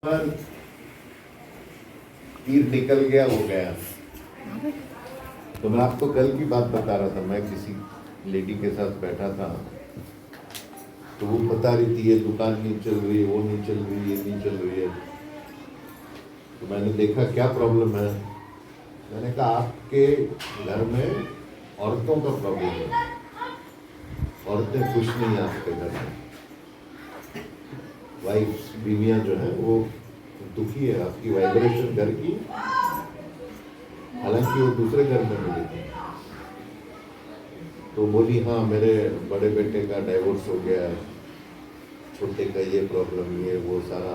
पर तीर निकल गया हो गया। तो मैं आपको कल की बात बता रहा था, मैं किसी लेडी के साथ बैठा था तो वो बता रही थी ये दुकान नहीं चल रही है, वो नहीं चल रही, ये नहीं चल रही है। तो मैंने देखा क्या प्रॉब्लम है। मैंने कहा आपके घर में औरतों का प्रॉब्लम है, औरतें खुश नहीं है आपके घर में, वाइफ बीवियां जो है वो दुखी है, आपकी वाइब्रेशन घर की, हालांकि वो दूसरे घर में मिली थी। तो बोली हाँ मेरे बड़े बेटे का डाइवोर्स हो गया, छोटे का ये प्रॉब्लम, ये वो सारा।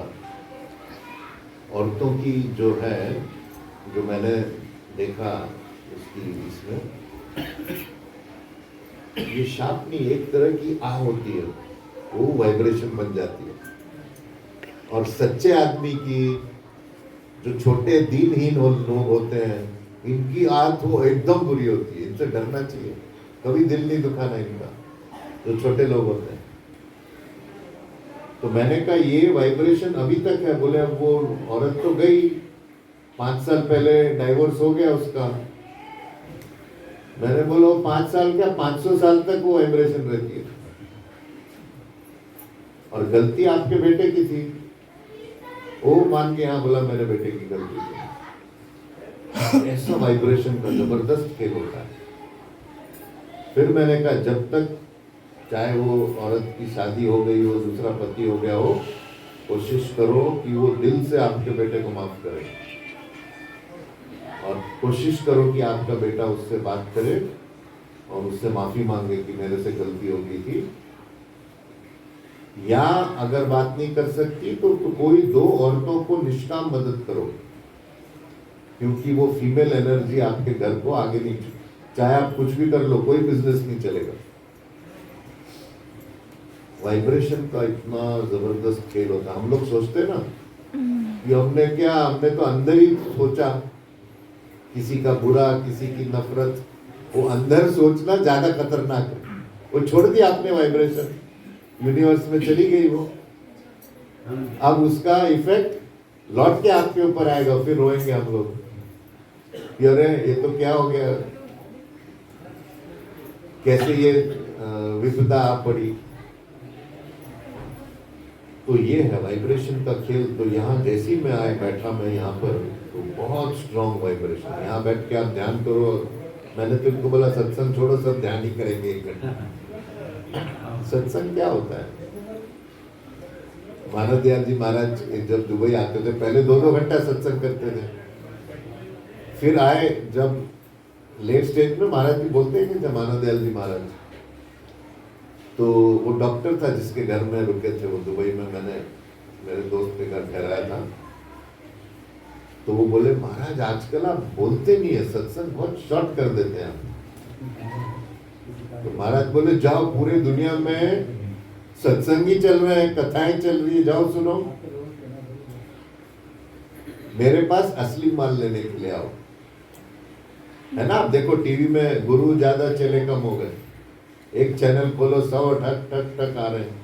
औरतों की जो है, जो मैंने देखा उसकी इसमें, ये शापनी एक तरह की आह होती है, वो वाइब्रेशन बन जाती है। और सच्चे आदमी की, जो छोटे दीनहीन लोग होते हैं, इनकी आदत वो एकदम बुरी होती है, इनसे डरना चाहिए, कभी दिल नहीं दुखाना इनका, जो छोटे लोग होते हैं। तो मैंने कहा ये वाइब्रेशन अभी तक है। बोले अब वो औरत तो गई, 5 साल पहले डाइवोर्स हो गया उसका। मैंने बोला 5 साल क्या, 500 साल तक वो वाइब्रेशन रहती है। और गलती आपके बेटे की थी, वो मान के हाँ बोला मेरे बेटे की गलती थी। ऐसा वाइब्रेशन का जबरदस्त खेल होता है। फिर मैंने कहा जब तक, चाहे वो औरत की शादी हो गई हो, दूसरा पति हो गया हो, कोशिश करो कि वो दिल से आपके बेटे को माफ करे, और कोशिश करो कि आपका बेटा उससे बात करे और उससे माफी मांगे कि मेरे से गलती हो गई थी। या अगर बात नहीं कर सकती तो कोई 2 औरतों को निष्काम मदद करो, क्योंकि वो फीमेल एनर्जी आपके घर को आगे नहीं, चाहे आप कुछ भी कर लो कोई बिजनेस नहीं चलेगा। वाइब्रेशन का इतना जबरदस्त खेल होता है। हम लोग सोचते ना कि हमने तो अंदर ही सोचा, किसी का बुरा, किसी की नफरत, वो अंदर सोचना ज्यादा खतरनाक है। वो छोड़ दिया आपने वाइब्रेशन, यूनिवर्स में चली गई वो। अब उसका इफेक्ट लौट के आपके ऊपर आएगा, फिर रोएंगे हम लोग कि अरे ये तो क्या हो गया, कैसे ये विपदा आ पड़ी। तो ये है वाइब्रेशन का खेल। तो यहाँ जैसी मैं आए बैठा, मैं यहाँ पर, तो बहुत स्ट्रॉन्ग वाइब्रेशन। यहाँ बैठ के आप ध्यान करो। मैंने तो इनको बोला सत्संग छोड़ो, सब ध्यान ही करेंगे 1 घंटा। सत्संग क्या होता है? मानव दयाल जी महाराज जब दुबई आते थे, पहले 2-2 घंटा सत्संग करते थे। फिर आए जब लेट स्टेज में, महाराज जी बोलते ही नहीं थे, मानव दयाल जी महाराज। तो वो डॉक्टर था जिसके घर में रुके थे वो दुबई में, मैंने मेरे दोस्त के घर ठहराया था। तो वो बोले महाराज आजकल आप बोलते नहीं है, सत्संग बहुत शॉर्ट कर देते हैं आप। तो महाराज बोले जाओ, पूरे दुनिया में सत्संग ही चल रहे हैं, कथाएं चल रही है, जाओ सुनो, मेरे पास असली माल लेने के लिए आओ। है ना, आप देखो टीवी में गुरु ज्यादा चले कम हो गए, एक चैनल खोलो 100 ठक ठक ठक आ रहे हैं।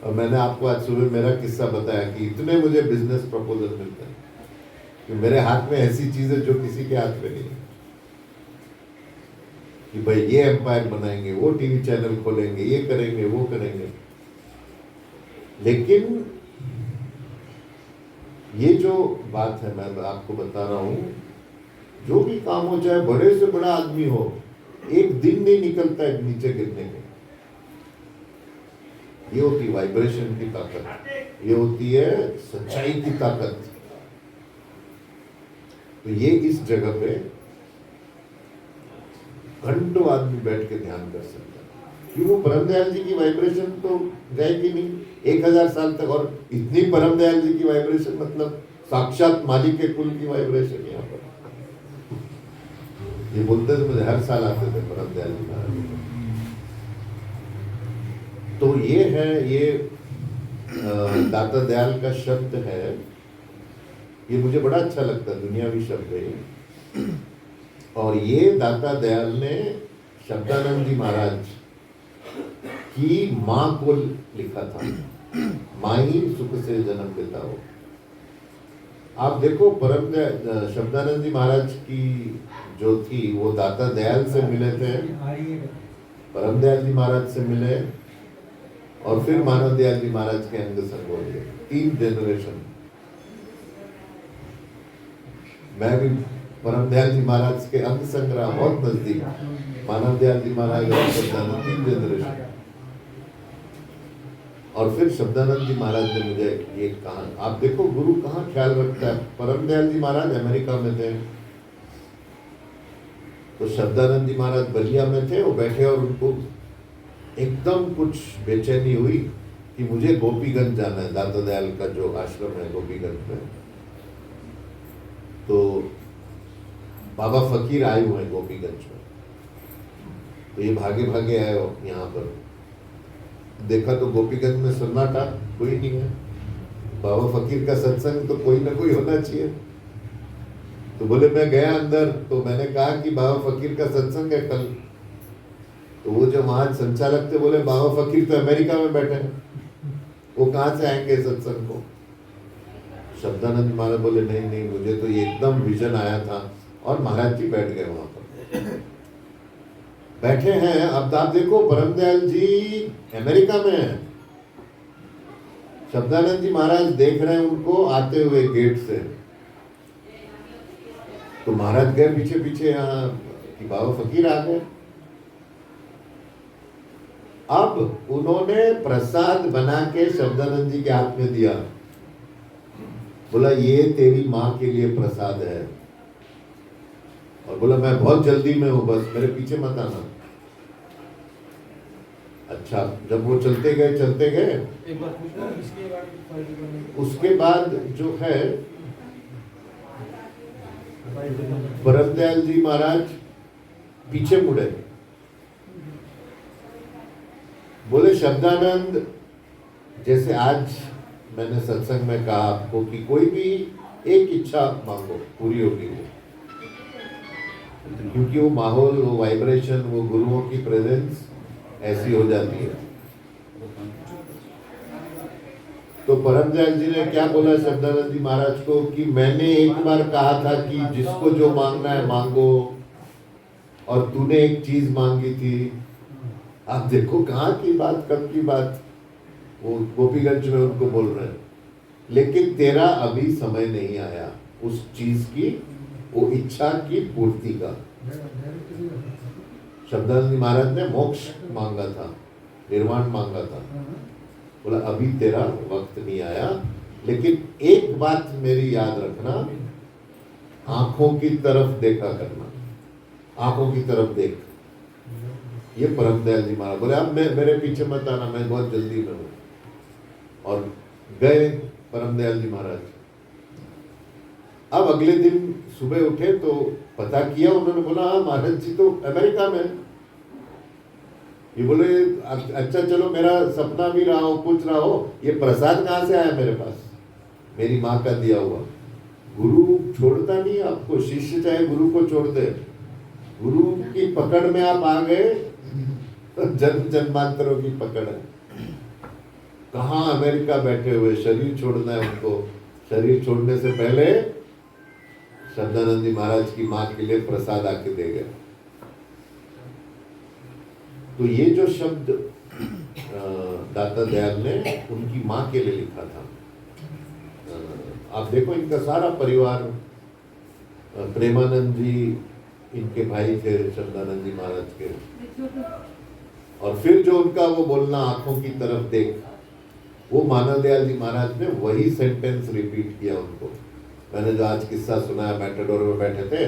और मैंने आपको आज सुबह मेरा किस्सा बताया कि इतने मुझे बिजनेस प्रपोजल मिलते हैं कि मेरे हाथ में ऐसी चीज है जो किसी के हाथ में नहीं है, कि भाई ये एम्पायर बनाएंगे, वो टीवी चैनल खोलेंगे, ये करेंगे, वो करेंगे। लेकिन ये जो बात है, मैं आपको बता रहा हूं, जो भी काम हो, चाहे बड़े से बड़ा आदमी हो, एक दिन नहीं निकलता है नीचे गिरने के। ये होती है वाइब्रेशन की ताकत, ये होती है सच्चाई की ताकत। तो ये इस जगह पे घंटों आदमी बैठ के ध्यान कर सकता है, कि वो परम दयाल जी की वाइब्रेशन तो जाएगी नहीं 1000 साल तक। और इतनी परम दयाल जी की वाइब्रेशन, मतलब साक्षात मालिक के कुल की वाइब्रेशन यहाँ पर। ये बोलते थे, मुझे हर साल आते थे परम दयाल जी महाराज। तो ये है, ये दाता दयाल का शब्द है, ये मुझे बड़ा अच्छा लगता है, दुनियावी शब्द है। और ये दाता दयाल ने शब्दानंद जी महाराज की माँ को लिखा था। माँ ही सुख से जन्म देता हो। आप देखो परम शब्दानंद जी महाराज की जो थी वो दाता दयाल से मिले थे, परम दयाल जी महाराज से मिले और फिर मानव दयाल जी महाराज के अंग संग हो गए। 3 जनरेशन। मैं भी परम दयाल जी महाराज के अंग संग रहा, बहुत नजदीक। मानव दयाल जी महाराज और शब्दानंद 3 जनरेशन। और फिर शब्दानंद जी महाराज ने मुझे ये कहा, आप देखो गुरु कहाँ ख्याल रखता है। परम दयाल जी महाराज अमेरिका में थे, तो शब्दानंद जी महाराज बलिया में थे। वो बैठे और उनको एकदम कुछ बेचैनी हुई कि मुझे गोपीगंज जाना है, दाता दयाल का जो आश्रम है गोपीगंज में। तो बाबा फकीर आए हुए हैं गोपीगंज में, तो ये भागे भागे आए यहाँ पर। देखा तो गोपीगंज में सन्नाटा, कोई नहीं है। बाबा फकीर का सत्संग तो कोई ना कोई होना चाहिए। तो बोले मैं गया अंदर, तो मैंने कहा कि बाबा फकीर का सत्संग है कल। तो वो जो वहां संचालक थे बोले बाबा फकीर तो अमेरिका में बैठे हैं, वो कहाँ से आएंगे सत्संग को। शब्दानंद महाराज बोले नहीं नहीं, मुझे तो ये एकदम विजन आया था। और महाराज जी बैठ गए वहां पर, बैठे हैं। अब आप देखो परम दयाल जी अमेरिका में हैं, शब्दानंद जी महाराज देख रहे हैं उनको आते हुए गेट से। तो महाराज गए पीछे पीछे यहाँ कि बाबा फकीर आ गए। अब उन्होंने प्रसाद बना के शब्दानंद जी के हाथ में दिया, बोला ये तेरी माँ के लिए प्रसाद है। और बोला मैं बहुत जल्दी में हूं, बस मेरे पीछे मत आना। अच्छा, जब वो चलते गए एक बार पूछना, उसके बाद जो है परम दयाल जी महाराज पीछे मुड़े, बोले शब्दानंद, जैसे आज मैंने सत्संग में कहा आपको कि कोई भी एक इच्छा मांगो पूरी होगी वो, क्योंकि वो माहौल, वो वाइब्रेशन, वो गुरुओं की प्रेजेंस ऐसी हो जाती है। तो परम दयाल जी ने क्या बोला शब्दानंद जी महाराज को कि मैंने एक बार कहा था कि जिसको जो मांगना है मांगो, और तूने एक चीज मांगी थी। आप देखो कहाँ की बात, कब की बात, वो गोपीगंज में उनको बोल रहे हैं। लेकिन तेरा अभी समय नहीं आया उस चीज की, वो इच्छा की पूर्ति का। शब्दानंद जी महाराज ने मोक्ष मांगा था, निर्वाण मांगा था। बोला अभी तेरा वक्त नहीं आया, लेकिन एक बात मेरी याद रखना, आंखों की तरफ देखा करना, आंखों की तरफ देख। ये परम दयाल जी महाराज बोले अब मेरे पीछे मत आना, मैं बहुत जल्दी में हूं। और गए परम दयाल जी महाराज। अब अगले दिन सुबह उठे तो पता किया उन्होंने, बोला हाँ महाराज जी तो अमेरिका में। ये बोले अच्छा चलो, मेरा सपना भी रहा हो, पूछ रहा हो, ये प्रसाद कहाँ से आया मेरे पास? मेरी माँ का दिया हुआ। गुरु छोड़ता नहीं आपको, शिष्य चाहे गुरु को छोड़ दे, गुरु की पकड़ में आप आ गए तो जन्म जन्मांतरों की पकड़ है। कहाँ अमेरिका बैठे हुए, शरीर छोड़ना है उनको। शरीर छोड़ने से पहले शब्दानंद जी महाराज की माँ के लिए प्रसाद आके दे गए। तो ये जो शब्द दाता दयाल ने उनकी माँ के लिए लिखा था। आप देखो इनका सारा परिवार, प्रेमानंद जी इनके भाई थे शब्दानंद जी महाराज के। और फिर जो उनका वो बोलना आंखों की तरफ देख, वो मानव दयाल जी महाराज ने वही सेंटेंस रिपीट किया उनको। मैंने जो आज किस्सा सुनाया, मैटाडोर में बैठे थे,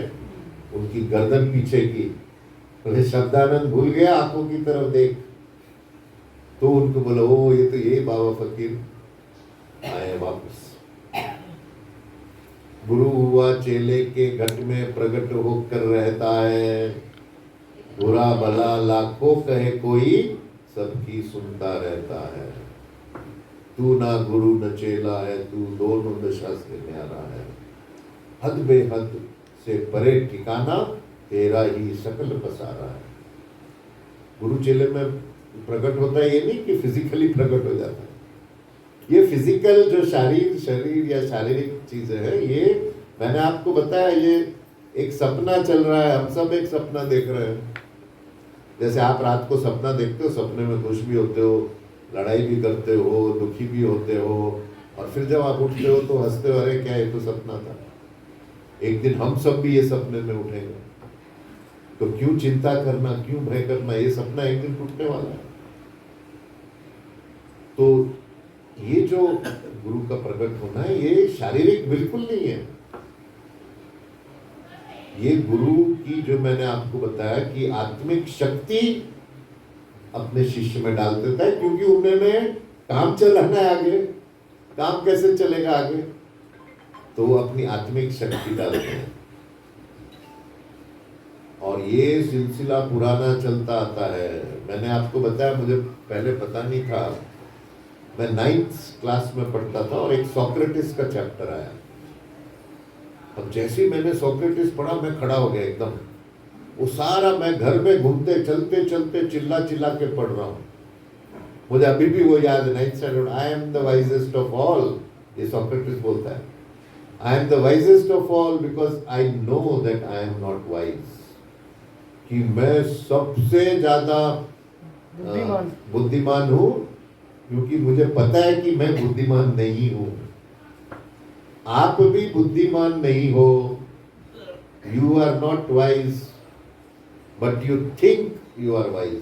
उनकी गर्दन पीछे की, बोले शब्दानंद भूल गया आंखों की तरफ देख। तो उनको बोला ओ ये तो यही बाबा फकीर आए वापस। गुरु हुआ चेले के घट में प्रकट होकर रहता है, बुरा भला लाखों कहे कोई, सबकी सुनता रहता है। तू ना गुरु न चेला है, तू दोनों दशा से न्यारा है। हद बेहद से परे ठिकाना, तेरा ही सकल पसारा है। गुरु चेले में प्रकट होता है, ये नहीं कि फिजिकली प्रकट हो जाता है, ये फिजिकल जो शरीर या शारीरिक चीजें हैं, ये मैंने आपको बताया, ये एक सपना चल रहा है, हम सब एक सपना देख रहे हैं। जैसे आप रात को सपना देखते हो, सपने में खुश भी होते हो, लड़ाई भी करते हो, दुखी भी होते हो, और फिर जब आप उठते हो तो हंसते हो, अरे क्या ये तो सपना था। एक दिन हम सब भी ये सपने में उठेंगे, तो क्यों चिंता करना, क्यों भय करना, ये सपना एक दिन टूटने वाला है। तो ये जो गुरु का प्रकट होना है, ये शारीरिक बिल्कुल नहीं है। ये गुरु की, जो मैंने आपको बताया कि आत्मिक शक्ति अपने शिष्य में डाल देता है, क्योंकि उन्होंने काम चलाना है आगे। काम कैसे चलेगा आगे? तो वो अपनी आत्मिक शक्ति डालते हैं। और ये सिलसिला पुराना चलता आता है। मैंने आपको बताया, मुझे पहले पता नहीं था, मैं 9th क्लास में पढ़ता था और एक सोक्रेटिस का चैप्टर आया। अब जैसे ही मैंने सोक्रेटिस पढ़ा, मैं खड़ा हो गया एकदम। वो सारा मैं घर में घूमते चलते चलते चिल्ला चिल्ला के पढ़ रहा हूँ। मुझे अभी भी वो याद है, 9th standard, I am the wisest of all, ये सोक्रेटिस बोलता है। I am the wisest of all because I know that I am not wise, कि मैं सबसे ज्यादा बुद्धिमान हूँ, क्योंकि मुझे पता है कि मैं बुद्धिमान नहीं हूं। आप भी बुद्धिमान नहीं हो। You are not wise, but you think you are wise.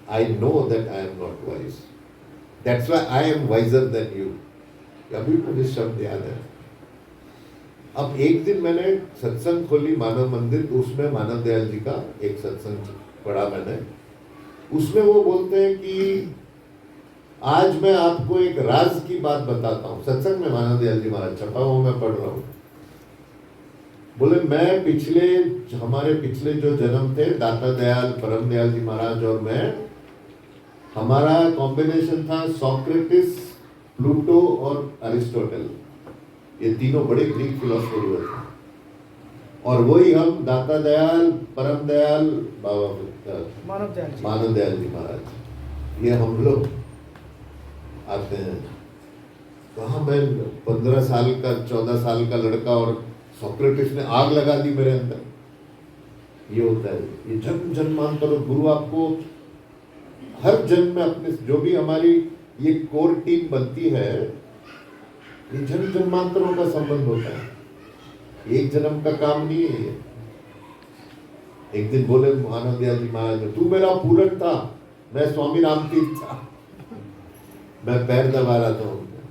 I know that I am not wise, that's why I am wiser than you. अभी मुझे शब्द याद है। अब एक दिन मैंने सत्संग खोली मानव मंदिर, उसमें मानव दयाल जी का एक सत्संग पढ़ा मैंने। उसमें वो बोलते हैं कि आज मैं आपको एक राज की बात बताता हूं। सत्संग में मानव दयाल जी महाराज, छपा हुआ मैं पढ़ रहा हूं। बोले, मैं हमारे पिछले जो जन्म थे, दाता दयाल, परम दयाल जी महाराज और मैं, हमारा कॉम्बिनेशन था सोक्रेटिस, प्लूटो और अरिस्टोटल। ये तीनों बड़े ग्रीक फिलोसफर हुए थे। और वही हम दाता दयाल, परम दयाल, मानव दयाल जी महाराज, ये हम लोग आते हैं। कहाँ मैं 15 साल का, 14 साल का लड़का, और सोक्रेटिस ने आग लगा दी मेरे अंदर। ये होता है, ये जन्म जन्मांतर। गुरु आपको हर जन्म में अपने, जो भी हमारी ये कोर टीम बनती है, ये जन्म जन्मांतरों का संबंध होता है, एक जन्म का काम नहीं है ये। एक दिन बोले मानव दयाल जी महाराज, तू मेरा पूरन था, मैं स्वामी रामतीर्थ था, मैं पैर दबा रहा था उनका।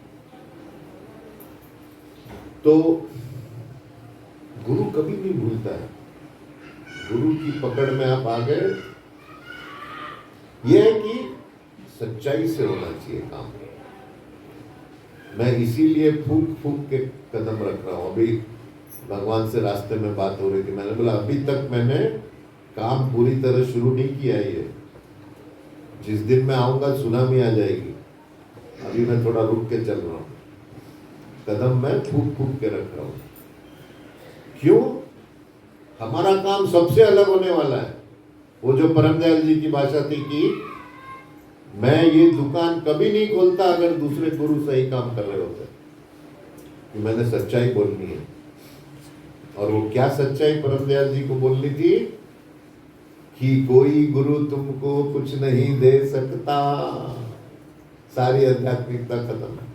तो गुरु कभी नहीं भूलता है। गुरु की पकड़ में आप आ गए, यह है कि सच्चाई से होना चाहिए काम। मैं इसीलिए फूक फूक के कदम रख रहा हूं। अभी भगवान से रास्ते में बात हो रही थी, मैंने बोला अभी तक मैंने काम पूरी तरह शुरू नहीं किया है। ये जिस दिन मैं आऊंगा सुनामी आ जाएगी। अभी मैं थोड़ा रुक के चल रहा हूं, कदम मैं फूक फूक के रख रहा हूं। क्यों? हमारा काम सबसे अलग होने वाला है। वो जो परम दयाल जी की भाषा थी कि मैं ये दुकान कभी नहीं खोलता अगर दूसरे गुरु सही काम कर रहे होते, कि मैंने सच्चाई बोलनी है। और वो क्या सच्चाई परम दयाल जी को बोलनी थी कि कोई गुरु तुमको कुछ नहीं दे सकता। सारी आध्यात्मिकता खत्म है।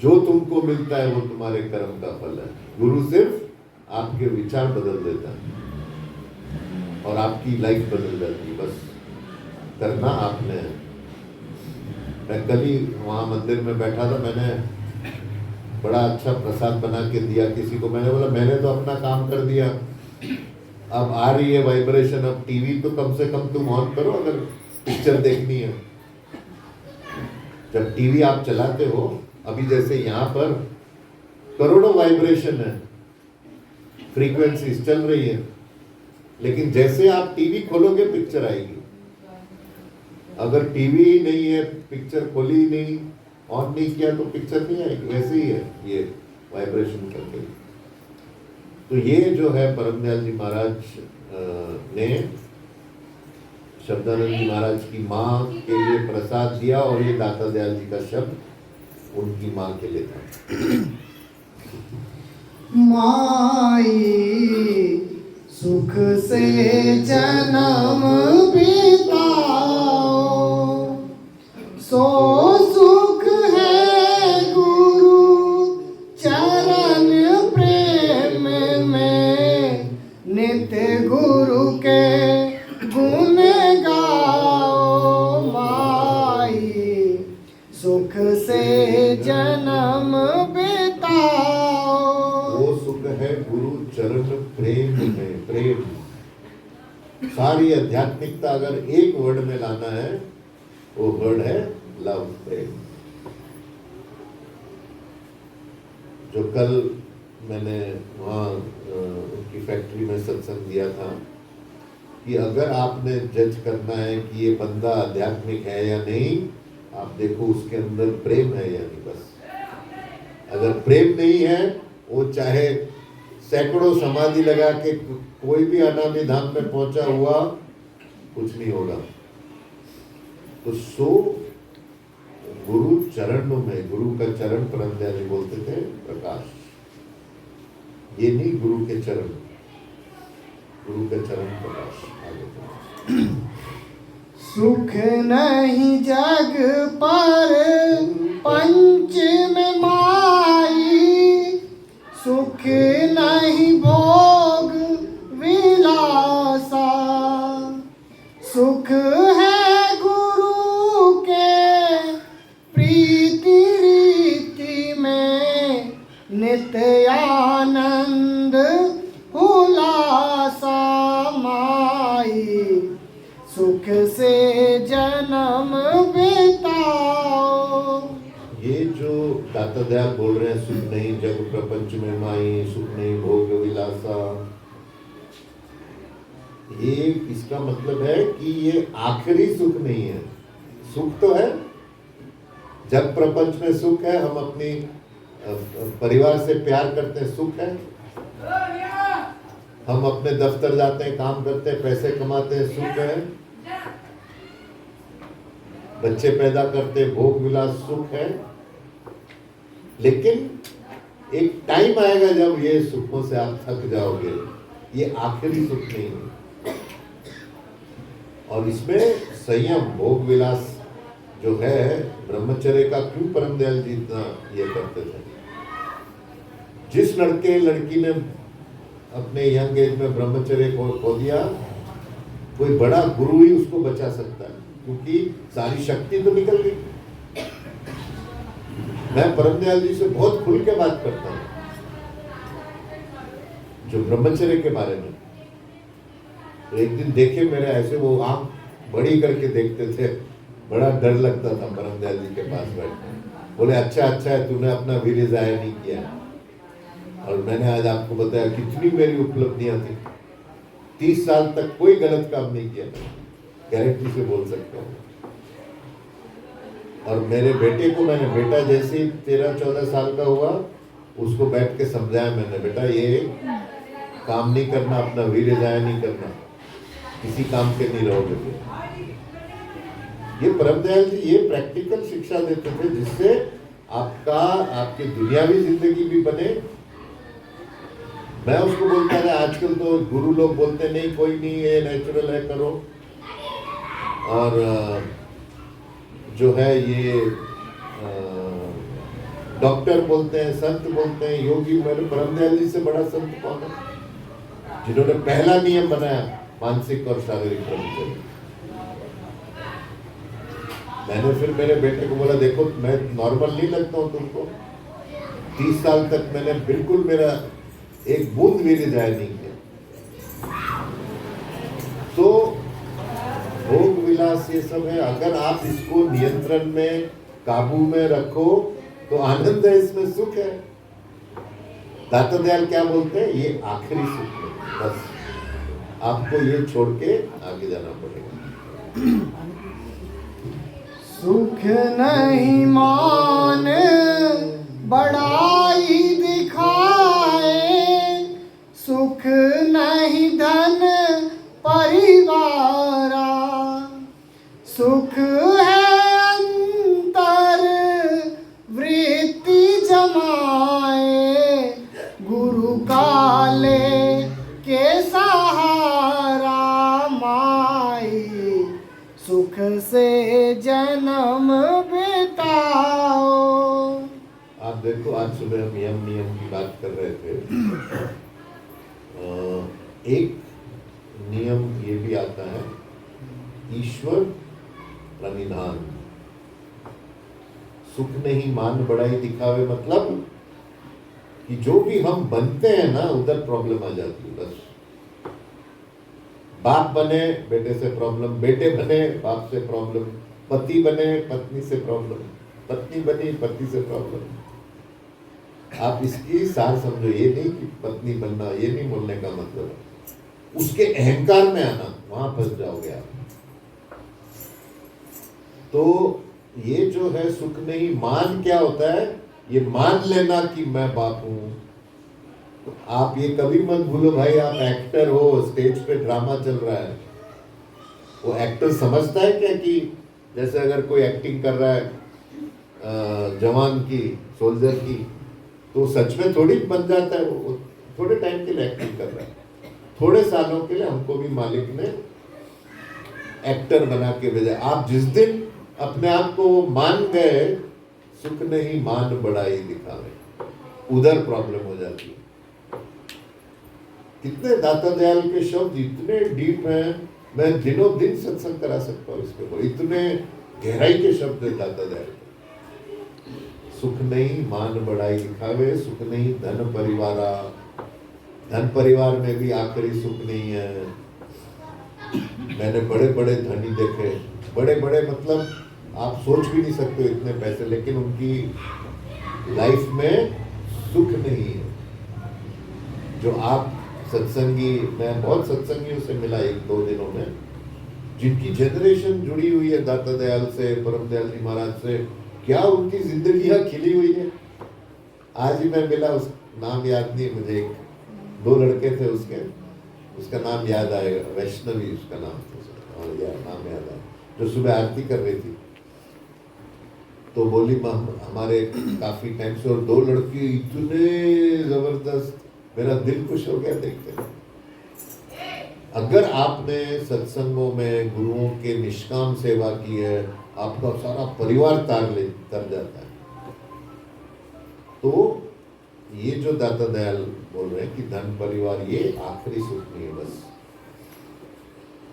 जो तुमको मिलता है वो तुम्हारे कर्म का फल है। गुरु सिर्फ आपके विचार बदल देता है और आपकी लाइफ बदल जाती है। बस करना आपने है। मैं कल ही वहां मंदिर में बैठा था, मैंने बड़ा अच्छा प्रसाद बना के दिया किसी को। मैंने बोला मैंने तो अपना काम कर दिया, अब आ रही है वाइब्रेशन, अब टीवी तो कम से कम तुम ऑन करो अगर पिक्चर देखनी है। जब टीवी आप चलाते हो, अभी जैसे यहाँ पर करोड़ों वाइब्रेशन है, फ्रीक्वेंसीज चल रही है, लेकिन जैसे आप टीवी खोलोगे पिक्चर आएगी। अगर टीवी ही नहीं है, पिक्चर खोली नहीं, ऑन नहीं किया तो पिक्चर नहीं आएगी। वैसे ही है ये वाइब्रेशन करके। तो ये जो है परम दयाल जी महाराज ने शब्दानंद जी महाराज की माँ के लिए प्रसाद दिया और ये दाता दयाल जी का शब्द उनकी माँ के लिए था। माई सुख से जन्म बिताओ, सो सुख है गुरु चरण प्रेम में, नित्य गुरु के गुण गाओ। माई सुख से जन्म बिताओ, वो सुख है गुरु चरण प्रेम में। प्रेम, सारी आध्यात्मिकता अगर एक वर्ड में लाना है, वो वर्ड है लव, प्रेम। जो कल मैंने वहाँ उनकी फैक्ट्री में सत्संग दिया था कि अगर आपने जज करना है कि ये बंदा आध्यात्मिक है या नहीं, आप देखो उसके अंदर प्रेम है या नहीं। बस अगर प्रेम नहीं है, वो चाहे सैकड़ों समाधि लगा के कोई भी अनामी धाम में पहुंचा हुआ, कुछ नहीं होगा। तो सो गुरु चरणों में, गुरु का चरण परम दयाल बोलते थे प्रकाश, ये नहीं गुरु के चरण, गुरु के चरण प्रकाश। आगे सुख नहीं जग पर पंच में माई, सुख नहीं भोग विलासा, सुख है गुरु के प्रीति रीति में, नित्य आनंद उल्लासा। माई सुख से जन्म बिताओ। ये जो दाता दयाल बोल रहे हैं, सुख नहीं जग प्रपंच में माई, सुख नहीं भोग विलासा, ये इसका मतलब है कि ये आखिरी सुख नहीं है। सुख तो है, जग प्रपंच में सुख है, हम अपनी परिवार से प्यार करते हैं, सुख है। हम अपने दफ्तर जाते हैं, काम करते हैं, पैसे कमाते हैं, सुख है। बच्चे पैदा करते, भोग विलास, सुख है। लेकिन एक टाइम आएगा जब ये सुखों से आप थक जाओगे, ये आखिरी सुख नहीं है। और इसमें संयम, भोग विलास जो है, ब्रह्मचर्य का क्यों परम दयाल जी इतना ये करते थे। जिस लड़के लड़की ने अपने यंग एज में ब्रह्मचर्य को खो दिया, कोई बड़ा गुरु ही उसको बचा सकता है, क्योंकि सारी शक्ति तो निकल गई। मैं परम दयाल जी से बहुत खुल के बात करता हूँ जो ब्रह्मचर्य के बारे में। तो एक दिन देखे मेरे ऐसे, वो आंख बड़ी करके देखते थे, बड़ा डर लगता था परम दयाल जी के पास बैठने। बोले अच्छा है, तूने अपना वीर्य जाया नहीं किया। और मैंने आज आपको बताया कितनी मेरी उपलब्धियां थी। 30 साल तक कोई गलत काम नहीं किया, गारंटी से बोल सकता हूँ। और मेरे बेटे को मैंने, बेटा जैसे ही 13-14 साल का हुआ, उसको बैठ के समझाया मैंने, बेटा ये काम नहीं करना, अपना वीर्य जाया नहीं करना, किसी काम के नहीं रहोगे। ये परम दयाल जी ये प्रैक्टिकल शिक्षा देते थे, जिससे आपकी दुनियावी जिंदगी भी बने। मैं उसको बोलता था, आजकल तो गुरु लोग बोलते नहीं, कोई नहीं, ये नेचुरल है, करो। और जो है ये डॉक्टर बोलते हैं, संत बोलते हैं, योगी। मेरे परम दयाल जी से बड़ा संत कौन है, जिन्होंने पहला नियम बनाया मानसिक और शारीरिक ब्रह्मचर्य। मैंने फिर मेरे बेटे को बोला, देखो मैं नॉर्मल नहीं लगता हूँ तुमको। 30 साल तक मैंने बिल्कुल मेरा एक बूंद वीर्य जाया नहीं किया। तो भोग विलास ये सब है, अगर आप इसको नियंत्रण में, काबू में रखो तो आनंद है, इसमें सुख है। दाता दयाल क्या बोलते हैं, ये आखिरी सुख है। बस आपको ये छोड़ के आगे जाना पड़ेगा। सुख नहीं मान बड़ाई दिखाए, सुख नहीं धन परिवारा, समाए गुरु काले के सहारा माई सुख से जन्म बिताओ। आप देखो, आज सुबह हम नियम की बात कर रहे थे। एक नियम ये भी आता है, ईश्वर प्रणिधान। सुख नहीं मान बढ़ाई दिखावे, मतलब कि जो भी हम बनते हैं ना, उधर प्रॉब्लम आ जाती है। बस बाप बने बेटे से प्रॉब्लम, बेटे बने बाप से प्रॉब्लम, पति बने पत्नी से प्रॉब्लम, पत्नी बनी पति से प्रॉब्लम। आप इसकी सार समझो, ये नहीं कि पत्नी बनना, ये नहीं बोलने का मतलब उसके अहंकार में आना, वहां फंस जाओगे आप। तो ये जो है सुख नहीं मान, क्या होता है, ये मान लेना कि मैं बाप हूं। तो आप ये कभी मत भूलो भाई, आप एक्टर हो, स्टेज पे ड्रामा चल रहा है। वो एक्टर समझता है क्या कि जैसे अगर कोई एक्टिंग कर रहा है जवान की, सोल्जर की, तो सच में थोड़ी बन जाता है। वो थोड़े टाइम के लिए एक्टिंग कर रहा है, थोड़े सालों के लिए हमको भी मालिक ने एक्टर बना के भेजा। आप जिस दिन अपने आप को मान गए, सुख नहीं मान बढ़ाई दिखावे, उधर प्रॉब्लम हो जाती है। कितने दाता दयाल के शब्द इतने डीप हैं, मैं दिनों दिन सत्संग करा सकता हूँ इसके ऊपर, इतने गहराई के शब्द है दाता दयाल के। सुख नहीं मान बढ़ाई दिखावे, सुख नहीं धन परिवारा। धन परिवार में भी आखिरी सुख नहीं है। मैंने बड़े बड़े धनी देखे, बड़े बड़े मतलब आप सोच भी नहीं सकते इतने पैसे, लेकिन उनकी लाइफ में सुख नहीं है। जो आप सत्संगी, मैं बहुत सत्संगियों से मिला एक दो दिनों में, जिनकी जनरेशन जुड़ी हुई है दाता दयाल से, परम दयाल जी महाराज से, क्या उनकी जिंदगियां खिली हुई है। आज ही मैं मिला, उस नाम याद नहीं मुझे, एक दो लड़के थे उसका नाम याद आएगा, वैष्णवी उसका नाम था, और यार नाम याद आया, जो सुबह आरती कर रही थी। तो बोली हमारे काफी टाइम से, और दो लड़की इतने जबरदस्त, मेरा दिल खुश हो गया देखते। अगर आपने सत्संगों में गुरुओं के निष्काम सेवा की है, आपका सारा परिवार तर जाता है। तो ये जो दाता दयाल बोल रहे हैं कि धन परिवार ये आखिरी सुख नहीं है बस।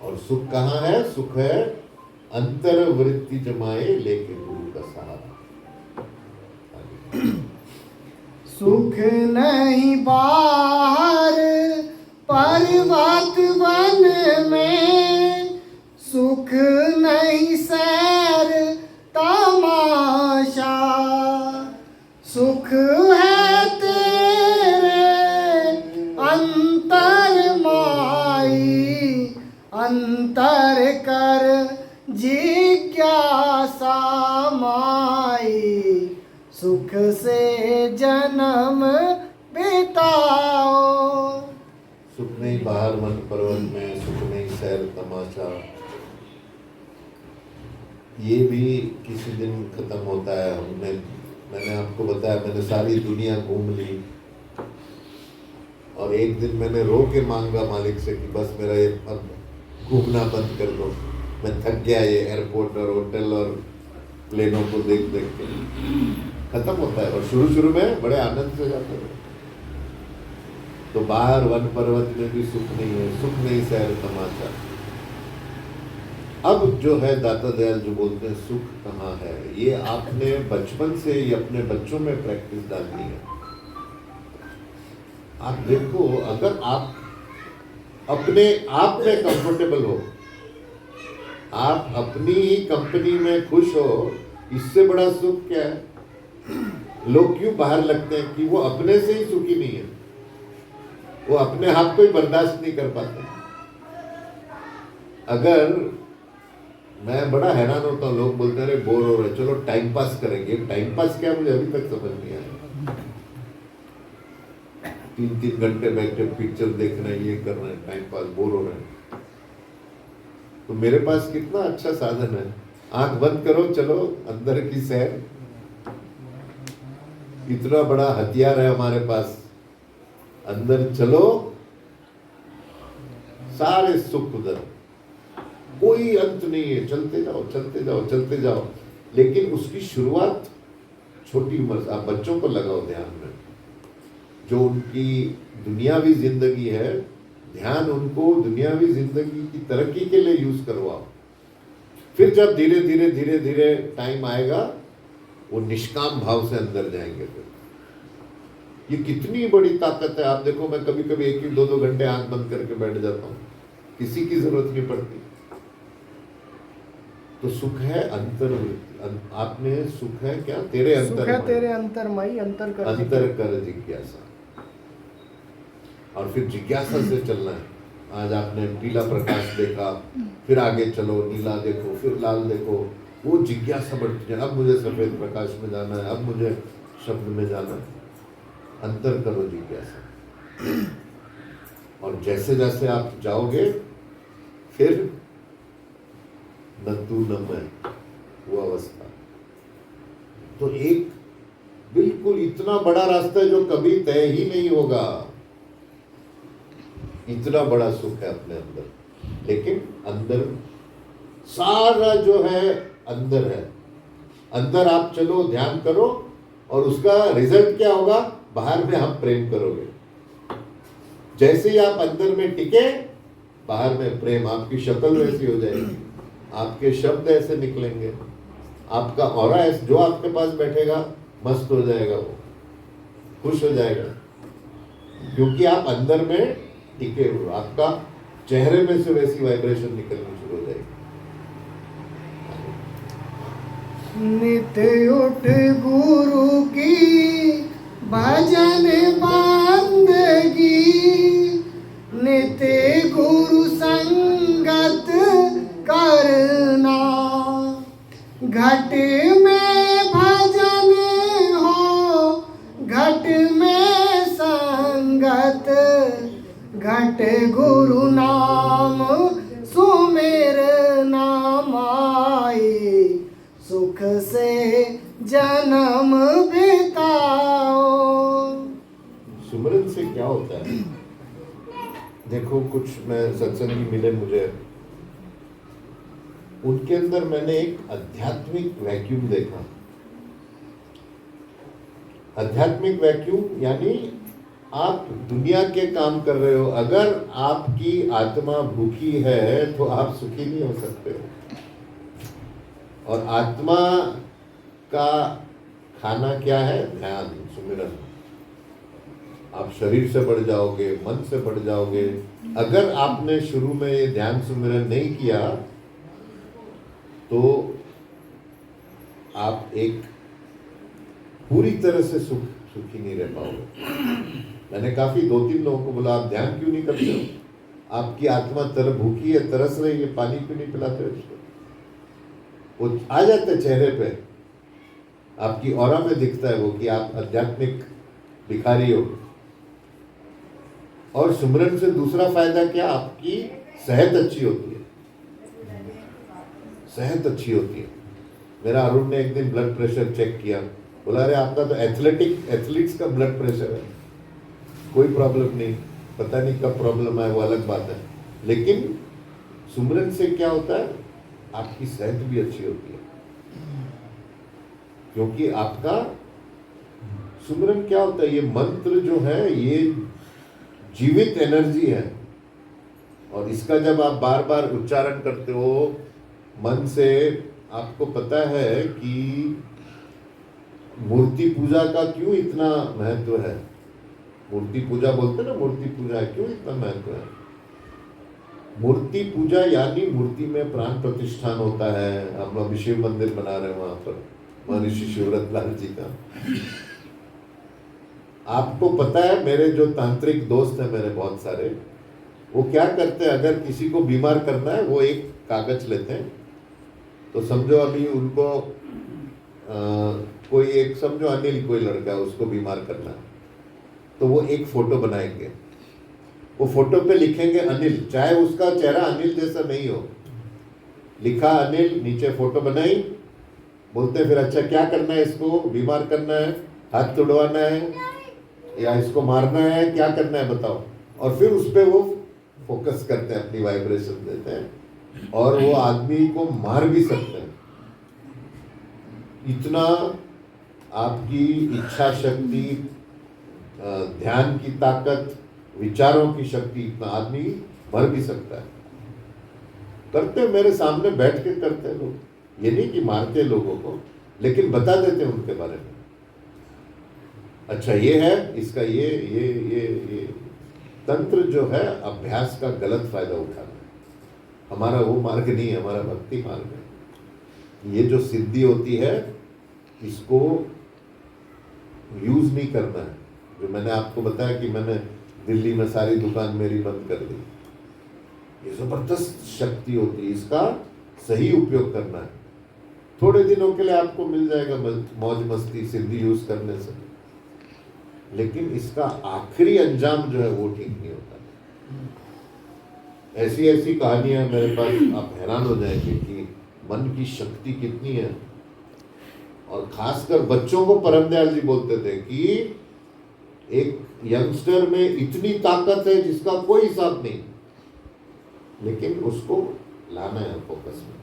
और सुख कहाँ है? सुख है अंतर वृत्ति जमाए लेके गुरु का सहारा। सुख नहीं बाहर पर्वत वन में, सुख नहीं सैर तमाशा, सुख है तेरे अंतर माई, अंतर कर जिज्ञासा माई, सुख से जन्म बिताओ। सुख नहीं बाहर वन पर्वत में, सुख नहीं सैर तमाशा। ये भी किसी दिन खत्म होता है। मैंने आपको बताया, मैंने सारी दुनिया घूम ली, और एक दिन मैंने रो के मांगा मालिक से कि बस मेरा ये अब घूमना बंद कर दो, मैं थक गया ये एयरपोर्ट और होटल और प्लेनों को देख देख के। खत्म होता है, और शुरू में बड़े आनंद से जाते हैं। तो बाहर वन पर्वत में भी सुख नहीं है, सुख नहीं सैर तमाशा। अब जो है दाता दयाल जो बोलते हैं सुख कहाँ है, ये आपने बचपन से ही अपने बच्चों में प्रैक्टिस डालनी है। आप देखो, अगर आप अपने आप में कंफर्टेबल हो, आप अपनी ही कंपनी में खुश हो, इससे बड़ा सुख क्या है। लोग क्यों बाहर लगते हैं कि वो अपने से ही सुखी नहीं है, वो अपने आप को ही बर्दाश्त नहीं कर पाते। अगर मैं बड़ा हैरान होता हूँ, लोग बोलते हैं अरे बोर हो रहे, चलो टाइम पास करेंगे। टाइम पास क्या, मुझे अभी तक समझ नहीं आया। 3-3 घंटे बैठे पिक्चर देख रहे हैं, ये कर रहे हैं, टाइम पास, बोर हो रहे हैं। तो मेरे पास कितना अच्छा साधन है, आंख बंद करो, चलो अंदर की सैर। इतना बड़ा हथियार है हमारे पास, अंदर चलो सारे सुख उधर, कोई अंत नहीं है, चलते जाओ चलते जाओ चलते जाओ। लेकिन उसकी शुरुआत छोटी उम्र से, आप बच्चों को लगाओ ध्यान में, जो उनकी दुनियावी जिंदगी है, ध्यान उनको दुनियावी जिंदगी की तरक्की के लिए यूज करवाओ। फिर जब धीरे धीरे धीरे धीरे टाइम आएगा, वो निष्काम भाव से अंदर जाएंगे। फिर ये कितनी बड़ी ताकत है। आप देखो, मैं कभी कभी 1-2 घंटे आंख बंद करके बैठ जाता हूँ, किसी की जरूरत नहीं पड़ती। तो सुख है अंतर्वृत्ति, आपने सुख है क्या, तेरे सुख अंतर है तेरे अंतर्मयी, अंतर कर जिज्ञासा। और फिर जिज्ञासा से चलना है। आज आपने पीला प्रकाश देखा, फिर आगे चलो, नीला देखो, फिर लाल देखो, वो जिज्ञासा बढ़ती है। अब मुझे सफेद प्रकाश में जाना है, अब मुझे शब्द में जाना है। अंतर करो जिज्ञासा। और जैसे जैसे आप जाओगे, फिर न तू न मैं, वो अवस्था। तो एक बिल्कुल इतना बड़ा रास्ता है जो कभी तय ही नहीं होगा। इतना बड़ा सुख है अपने अंदर, लेकिन अंदर सारा जो है अंदर है। अंदर आप चलो, ध्यान करो, और उसका रिजल्ट क्या होगा, बाहर में आप प्रेम करोगे। जैसे ही आप अंदर में टिके, बाहर में प्रेम, आपकी शक्ल वैसी हो जाएगी, आपके शब्द ऐसे निकलेंगे, आपका ऑरा ऐसे, जो आपके पास बैठेगा मस्त हो जाएगा, वो खुश हो जाएगा, क्योंकि आप अंदर में टिके हुए। आपका चेहरे में से वैसी वाइब्रेशन निकलनी शुरू हो जाएगी। नित्य उठ गुरु की भजन बंदगी, नित्य गुरु संगत करना, घट में भजन हो घट में संगत, घट गुरु नाम सुमेर नाम आई, सुख से जन्म बिताओ। सुमरन से क्या होता है? देखो, कुछ मैं सत्संगी मिले मुझे, उनके अंदर मैंने एक आध्यात्मिक वैक्यूम देखा। आध्यात्मिक वैक्यूम यानी आप दुनिया के काम कर रहे हो, अगर आपकी आत्मा भूखी है तो आप सुखी नहीं हो सकते हो। और आत्मा का खाना क्या है? ध्यान, सुमिरन। आप शरीर से बढ़ जाओगे, मन से बढ़ जाओगे। अगर आपने शुरू में ये ध्यान सुमिरन नहीं किया तो आप एक पूरी तरह से सुखी नहीं रह पाओगे। मैंने काफी 2-3 लोगों को बोला, आप ध्यान क्यों नहीं करते हो? आपकी आत्मा भूखी है, तरस रही है, पानी क्यों नहीं पिलाते हो उसको? वो आ जाता है चेहरे पे, आपकी ऑरा में दिखता है वो कि आप आध्यात्मिक भिखारी हो। और सुमरन से दूसरा फायदा क्या? आपकी सेहत अच्छी होती है। सेहत अच्छी होती है। मेरा अरुण ने एक दिन ब्लड प्रेशर चेक किया, बोला अरे आपका तो एथलीट्स का ब्लड प्रेशर है, कोई प्रॉब्लम नहीं, पता नहीं कब प्रॉब्लम आए वो अलग बात है। लेकिन सुमरन से क्या होता है? आपकी सेहत भी अच्छी होती है, क्योंकि आपका सुमरन क्या होता है? ये मंत्र जो है ये जीवित एनर्जी है, और इसका जब आप बार बार उच्चारण करते हो मन से, आपको पता है कि मूर्ति पूजा का क्यों इतना महत्व है। मूर्ति पूजा बोलते हैं ना, मूर्ति पूजा क्यों इतना महत्व है? मूर्ति पूजा यानी मूर्ति में प्राण प्रतिष्ठान होता है। हम लोग शिव मंदिर बना रहे हैं वहां पर, महर्षि शिवरत लाल जी का। आपको पता है, मेरे जो तांत्रिक दोस्त हैं मेरे बहुत सारे, वो क्या करते हैं, अगर किसी को बीमार करना है वो एक कागज लेते हैं। तो समझो अभी उनको कोई एक, समझो अनिल कोई लड़का है, उसको बीमार करना है, तो वो एक फोटो बनाएंगे। वो फोटो पे लिखेंगे अनिल, चाहे उसका चेहरा अनिल जैसा नहीं हो, लिखा अनिल, नीचे फोटो बनाई। बोलते हैं फिर अच्छा क्या करना है, इसको बीमार करना है, हाथ तुड़वाना है या इसको मारना है, क्या करना है बताओ। और फिर उस पर वो फोकस करते हैं, अपनी वाइब्रेशन देते हैं और वो आदमी को मार भी सकते हैं। इतना आपकी इच्छा शक्ति, ध्यान की ताकत, विचारों की शक्ति, इतना आदमी मर भी सकता है। करते मेरे सामने बैठ के करते हैं लोग, ये नहीं कि मारते लोगों को, लेकिन बता देते हैं उनके बारे में। अच्छा ये है, इसका ये तंत्र जो है अभ्यास का गलत फायदा उठाना है। हमारा वो मार्ग नहीं है, हमारा भक्ति मार्ग है। ये जो सिद्धि होती है इसको यूज नहीं करना है। जो मैंने आपको बताया कि मैंने दिल्ली में सारी दुकान मेरी बंद कर दी, ये जबरदस्त शक्ति होती है, इसका सही उपयोग करना है। थोड़े दिनों के लिए आपको मिल जाएगा मौज मस्ती सिद्धि यूज करने से, लेकिन इसका आखिरी अंजाम जो है वो ठीक नहीं होता। ऐसी ऐसी कहानियां मेरे पास, आप हैरान हो जाएंगे कि मन की शक्ति कितनी है। और खासकर बच्चों को परमदयाल जी बोलते थे कि एक यंगस्टर में इतनी ताकत है जिसका कोई हिसाब नहीं, लेकिन उसको लाना है फोकस में।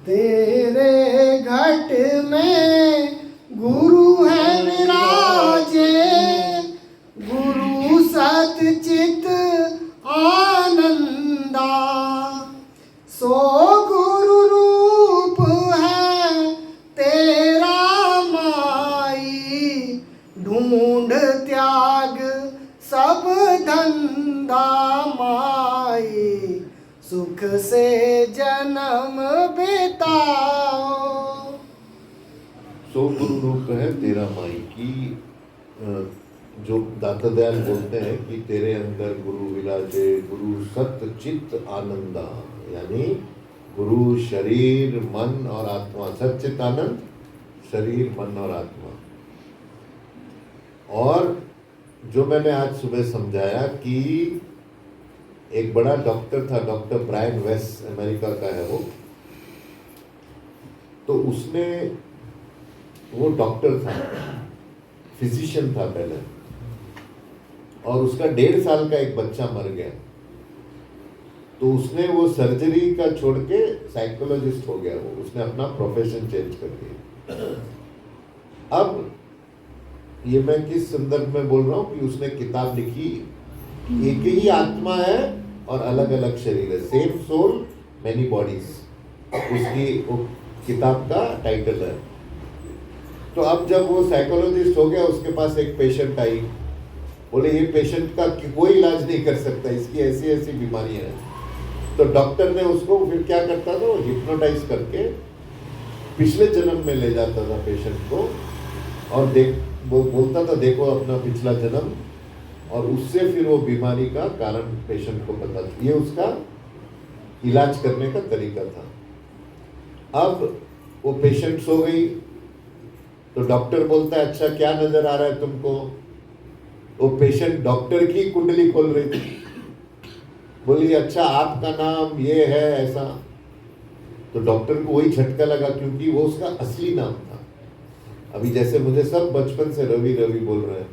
तेरे घट में गुरु है विराजे, गुरु सतचित आनंदा, सो गुरु रूप है तेरा माई, ढूंढ त्याग सब धंधा माई, सुख से जन्म बिताओ। सो गुरु रूप है तेरा माई की, जो दाता दयाल बोलते हैं कि तेरे अंदर गुरु विराजे, गुरु सत्य चित्त आनंदा, यानी गुरु शरीर मन और आत्मा, सच्चित आनंद शरीर मन और आत्मा। और जो मैंने आज सुबह समझाया कि एक बड़ा डॉक्टर था, डॉक्टर ब्रायन वेस, अमेरिका का है वो, तो उसने, वो डॉक्टर था, फिजिशियन था पहले, और उसका 1.5 साल का एक बच्चा मर गया। तो उसने वो सर्जरी का छोड़ के साइकोलॉजिस्ट हो गया, वो उसने अपना प्रोफेशन चेंज कर दिया। अब ये मैं किस संदर्भ में बोल रहा हूँ कि उसने किताब लिखी, एक ही आत्मा है और अलग अलग शरीर है, सेम सोल मैनी बॉडीज, उसकी वो किताब का टाइटल है। तो अब जब वो साइकोलॉजिस्ट हो गया, उसके पास एक पेशेंट आई, बोले ये पेशेंट का कोई इलाज नहीं कर सकता, इसकी ऐसी ऐसी बीमारियां हैं। तो डॉक्टर ने उसको फिर क्या करता था, वो हिप्नोटाइज करके पिछले जन्म में ले जाता था पेशेंट को, और वो बोलता था देखो अपना पिछला जन्म, और उससे फिर वो बीमारी का कारण पेशेंट को पता था। ये उसका इलाज करने का तरीका था। अब वो पेशेंट सो गई, तो डॉक्टर बोलता है अच्छा क्या नजर आ रहा है तुमको। वो पेशेंट डॉक्टर की कुंडली खोल रही थी, बोली अच्छा आपका नाम ये है ऐसा। तो डॉक्टर को वही झटका लगा, क्योंकि वो उसका असली नाम था। अभी जैसे मुझे सब बचपन से रवि रवि बोल रहे हैं,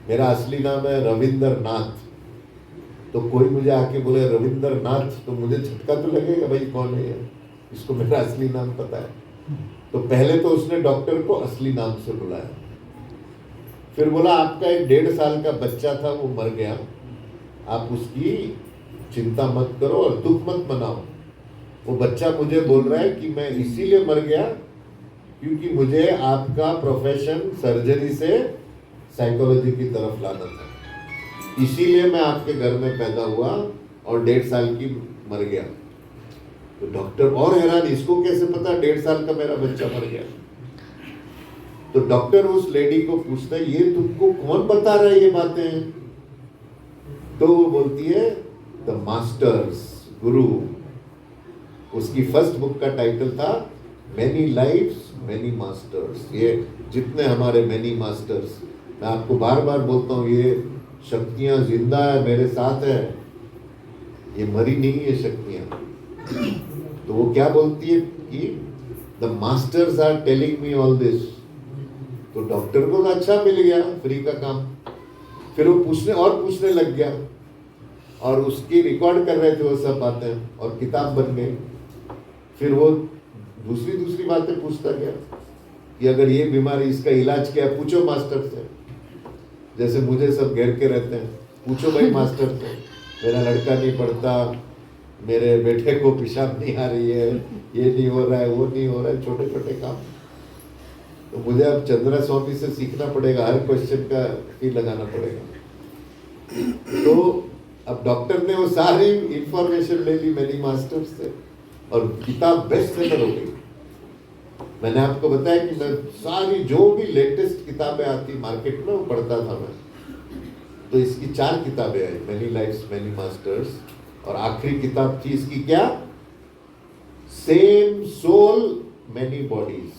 मेरा असली नाम है रविंदर नाथ। तो कोई मुझे आके बोले रविंदर नाथ, तो मुझे झटका तो लगेगा, भाई कौन है ये, इसको मेरा असली नाम पता है। तो पहले तो उसने डॉक्टर को असली नाम से बुलाया, फिर बोला आपका एक 1.5 साल का बच्चा था वो मर गया, आप उसकी चिंता मत करो और दुख मत मनाओ। वो बच्चा मुझे बोल रहा है कि मैं इसीलिए मर गया क्योंकि मुझे आपका प्रोफेशन सर्जरी से साइकोलॉजी की तरफ लाना था, इसीलिए मैं आपके घर में पैदा हुआ और 1.5 साल की मर गया। तो डॉक्टर और हैरान, इसको कैसे पता 1.5 साल का मेरा बच्चा मर गया। तो डॉक्टर उस लेडी को पूछता है ये तुमको कौन बता रहा है ये बातें। तो वो बोलती है द मास्टर्स, गुरु। उसकी फर्स्ट बुक का टाइटल था मैनी लाइफ्स मैनी मास्टर्स। ये जितने हमारे मैनी मास्टर्स, मैं आपको बार बार बोलता हूँ ये शक्तियां जिंदा है, मेरे साथ है, ये मरी नहीं है शक्तियां। तो वो क्या बोलती है कि the masters are telling me all this. तो डॉक्टर को तो अच्छा मिल गया फ्री का काम, फिर वो पूछने लग गया, और उसकी रिकॉर्ड कर रहे थे वो सब बातें, और किताब बन गई। फिर वो दूसरी बातें पूछता गया कि अगर ये बीमारी, इसका इलाज क्या है, पूछो मास्टर से। जैसे मुझे सब घेर के रहते हैं, पूछो भाई मास्टर से, मेरा लड़का नहीं पढ़ता, मेरे बेटे को पेशाब नहीं आ रही है, ये नहीं हो रहा है, वो नहीं हो रहा है, छोटे छोटे काम। तो मुझे अब चंद्रा स्वामी से सीखना पड़ेगा, हर क्वेश्चन का फी लगाना पड़ेगा। तो अब डॉक्टर ने वो सारी इंफॉर्मेशन ले ली मेरी मास्टर से, और किताब बेस्ट सेलर हो गई। मैंने आपको बताया कि मैं सारी जो भी लेटेस्ट किताबें आती मार्केट में वो पढ़ता था मैं। तो इसकी 4 किताबें आई, मैनी लाइफ्स मैनी मास्टर्स, और आखिरी किताब थी इसकी क्या, सेम सोल मैनी बॉडीज।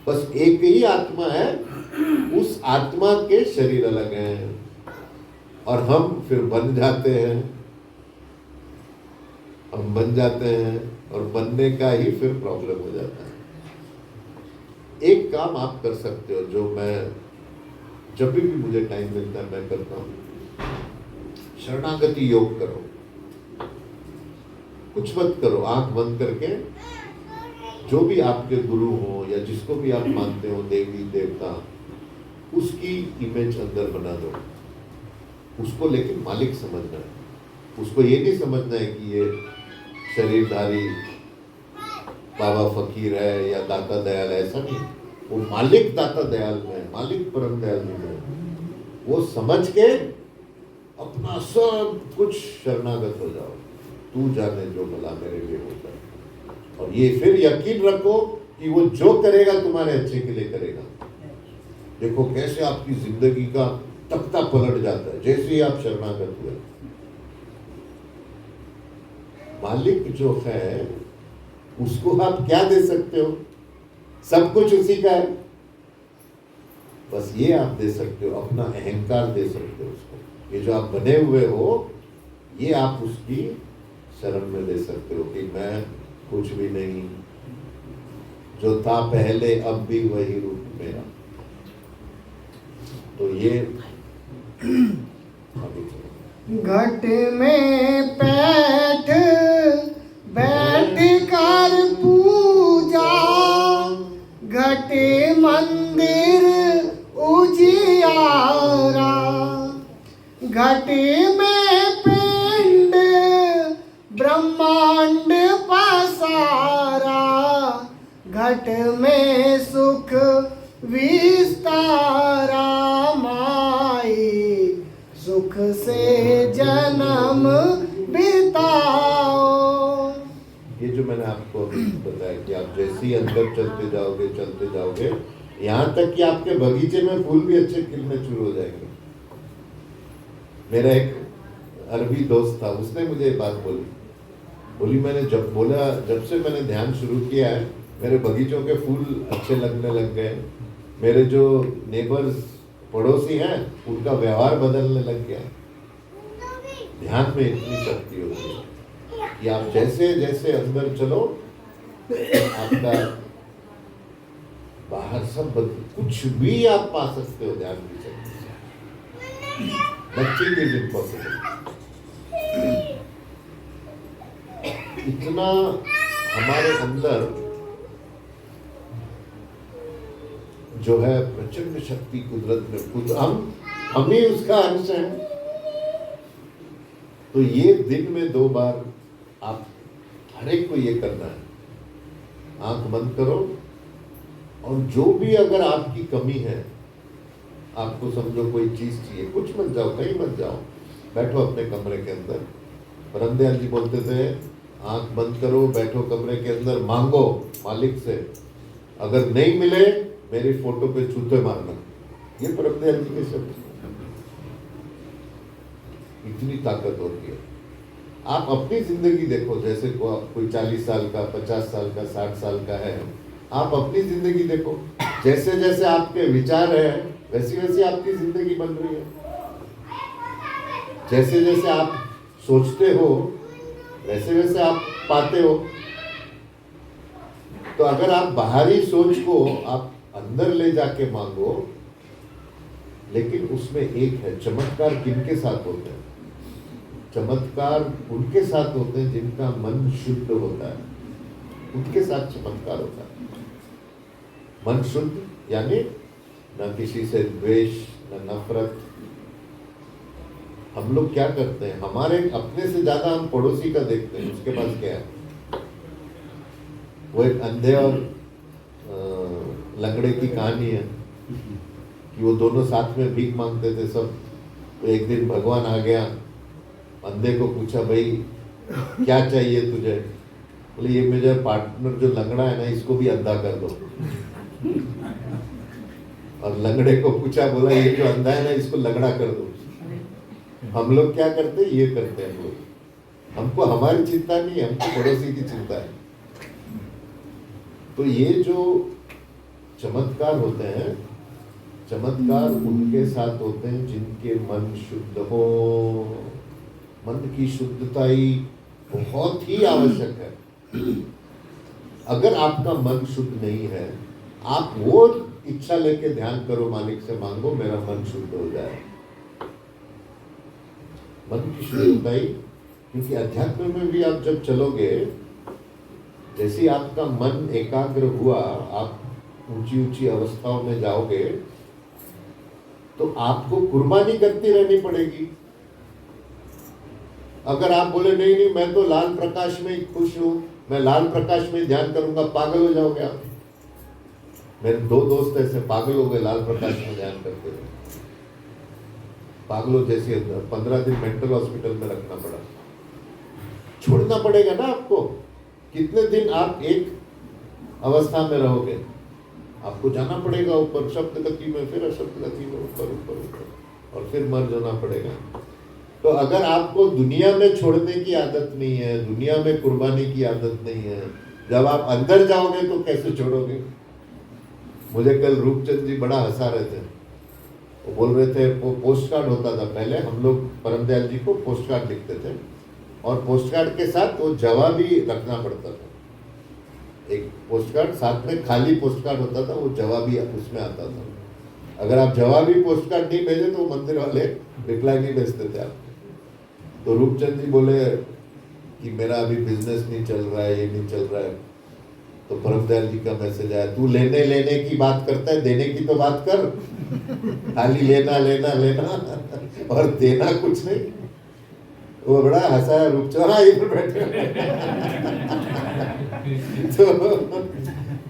बस एक ही आत्मा है, उस आत्मा के शरीर अलग हैं, और हम फिर बन जाते हैं, और बनने का ही फिर प्रॉब्लम हो जाता है। एक काम आप कर सकते हो, जो मैं जब भी मुझे टाइम मिलता है मैं करता हूँ, शरणागति योग करो। कुछ मत करो, आंख बंद करके जो भी आपके गुरु हो या जिसको भी आप मानते हो, देवी देवता, उसकी इमेज अंदर बना दो। उसको लेकिन मालिक समझना है। उसको ये नहीं समझना है कि ये शरीरधारी बाबा फकीर है या दाता दयाल है, ऐसा नहीं। वो मालिक दाता दयाल में, मालिक परम दयाल में, वो समझ के अपना सब कुछ शरणागत हो जाओ। तू जाने जो भला मेरे लिए होता है, और ये फिर यकीन रखो कि वो जो करेगा तुम्हारे अच्छे के लिए करेगा। देखो कैसे आपकी जिंदगी का तख्ता पलट जाता है जैसे ही आप शरणागत हुए। मालिक जो है उसको आप क्या दे सकते हो, सब कुछ उसी का है। बस ये आप दे सकते हो, अपना अहंकार दे सकते हो उसको। ये जो आप बने हुए हो, ये आप उसकी शरण में दे सकते हो कि मैं कुछ भी नहीं, जो था पहले अब भी वही रूप मेरा। तो ये घट में बैठ कर पूजा, घटे मंदिर उजियारा, घटे में पिंड ब्रह्मांड पसारा, घट में सुख विस्तारा, माई सुख से जन्म बिताओ। ये जो मैंने आपको अभी बताया कि आप जैसे ही अंदर चलते जाओगे, यहाँ तक कि आपके बगीचे में फूल भी अच्छे खिलने शुरू हो जाएंगे। मेरा एक अरबी दोस्त था, उसने मुझे ये बात बोली मैंने जब से मैंने ध्यान शुरू किया है, मेरे बगीचों के फूल अच्छे लगने लग गए। मेरे जो नेबर्स पड़ोसी हैं उनका व्यवहार बदलने लग गया। ध्यान में इतनी शक्ति होती है कि आप जैसे जैसे अंदर चलो, आपका बाहर सब कुछ भी आप पा सकते हो ध्यान की शक्ति से। Nothing is impossible. इतना हमारे अंदर जो है प्रचंड शक्ति कुदरत में, खुद हम ही उसका अंश हैं। तो ये दिन में 2 बार आप हर एक को ये करना है। आंख बंद करो, और जो भी अगर आपकी कमी है, आपको समझो कोई चीज चाहिए, कुछ मत जाओ, कहीं मत जाओ, बैठो अपने कमरे के अंदर। परमदयाल जी बोलते थे, आंख बंद करो, बैठो कमरे के अंदर, मांगो मालिक से, अगर नहीं मिले मेरी फोटो पे छूते मारना। ये परमदयाल जी के शब्द। इतनी ताकत होती है। आप अपनी जिंदगी देखो, जैसे कोई 40 साल का, 50 साल का, 60 साल का है, आप अपनी जिंदगी देखो, जैसे जैसे आपके विचार है वैसी वैसी आपकी जिंदगी बन रही है। जैसे जैसे आप सोचते हो वैसे वैसे आप पाते हो। तो अगर आप बाहरी सोच को आप अंदर ले जाके मांगो, लेकिन उसमें एक है, चमत्कार किनके साथ होते हैं? चमत्कार उनके साथ होते हैं जिनका मन शुद्ध होता है, उनके साथ चमत्कार होता है। मन शुद्ध यानी न किसी से द्वेष, न नफरत। हम लोग क्या करते हैं, हमारे अपने से ज्यादा हम पड़ोसी का देखते हैं, उसके पास क्या है। वो एक अंधे और लंगड़े की कहानी है कि वो दोनों साथ में भीख मांगते थे सब। तो एक दिन भगवान आ गया, अंधे को पूछा, भाई क्या चाहिए तुझे? बोले ये मेरा पार्टनर जो लंगड़ा है ना, इसको भी अंधा कर दो। और लंगड़े को पूछा, बोला ये जो अंधा है ना, इसको लंगड़ा कर दो। हम लोग क्या करते हैं, ये करते हैं लोग। हमको हमारी चिंता नहीं है, हमको पड़ोसी की चिंता है। तो ये जो चमत्कार होते हैं, चमत्कार उनके साथ होते हैं जिनके मन शुद्ध हो। मन की शुद्धता ही बहुत ही आवश्यक है। अगर आपका मन शुद्ध नहीं है, आप वो इच्छा लेके ध्यान करो, मालिक से मांगो मेरा मन शुद्ध हो जाए। मन की शुद्धता ही, क्योंकि अध्यात्म में भी आप जब चलोगे, जैसे आपका मन एकाग्र हुआ, आप ऊंची ऊंची अवस्थाओं में जाओगे, तो आपको कुर्बानी करती रहनी पड़ेगी। अगर आप बोले नहीं नहीं मैं तो लाल प्रकाश में ही खुश हूं, मैं लाल प्रकाश में ध्यान करूंगा, पागल हो जाओगे आप। मेरे 2 दोस्त ऐसे पागल हो गए लाल प्रकाश में ध्यान करते हुए। पागलों जैसे 15 दिन मेंटल हॉस्पिटल में रखना पड़ा। छोड़ना पड़ेगा ना आपको। कितने दिन आप एक अवस्था में रहोगे? आपको जाना पड़ेगा ऊपर शब्द गति में, फिर अशब्द गति में, ऊपर ऊपर ऊपर, और फिर मर जाना पड़ेगा। तो अगर आपको दुनिया में छोड़ने की आदत नहीं है, दुनिया में कुर्बानी की आदत नहीं है, जब आप अंदर जाओगे तो कैसे छोड़ोगे? मुझे कल रूपचंद जी बड़ा हंसा रहे थे। वो बोल रहे थे, वो पोस्ट कार्ड होता था पहले, हम लोग परमदयाल जी को पोस्ट कार्ड लिखते थे, और पोस्ट कार्ड के साथ वो जवाब भी रखना पड़ता था। एक पोस्ट कार्ड साथ में खाली पोस्ट कार्ड होता था, वो जवाबी उसमें आता था। अगर आप जवाबी पोस्ट कार्ड नहीं भेजे तो मंदिर वाले रिप्लाई नहीं भेजते थे आप। तो रूपचंद जी बोले कि मेरा अभी बिजनेस नहीं चल रहा है, ये नहीं चल रहा है। तो परमदयाल जी का मैसेज आया, तू लेने लेने की बात करता है, देने की तो बात कर। खाली लेना लेना लेना और देना कुछ नहीं। वो बड़ा हंसा रूपचंद, हाँ इधर बैठे तो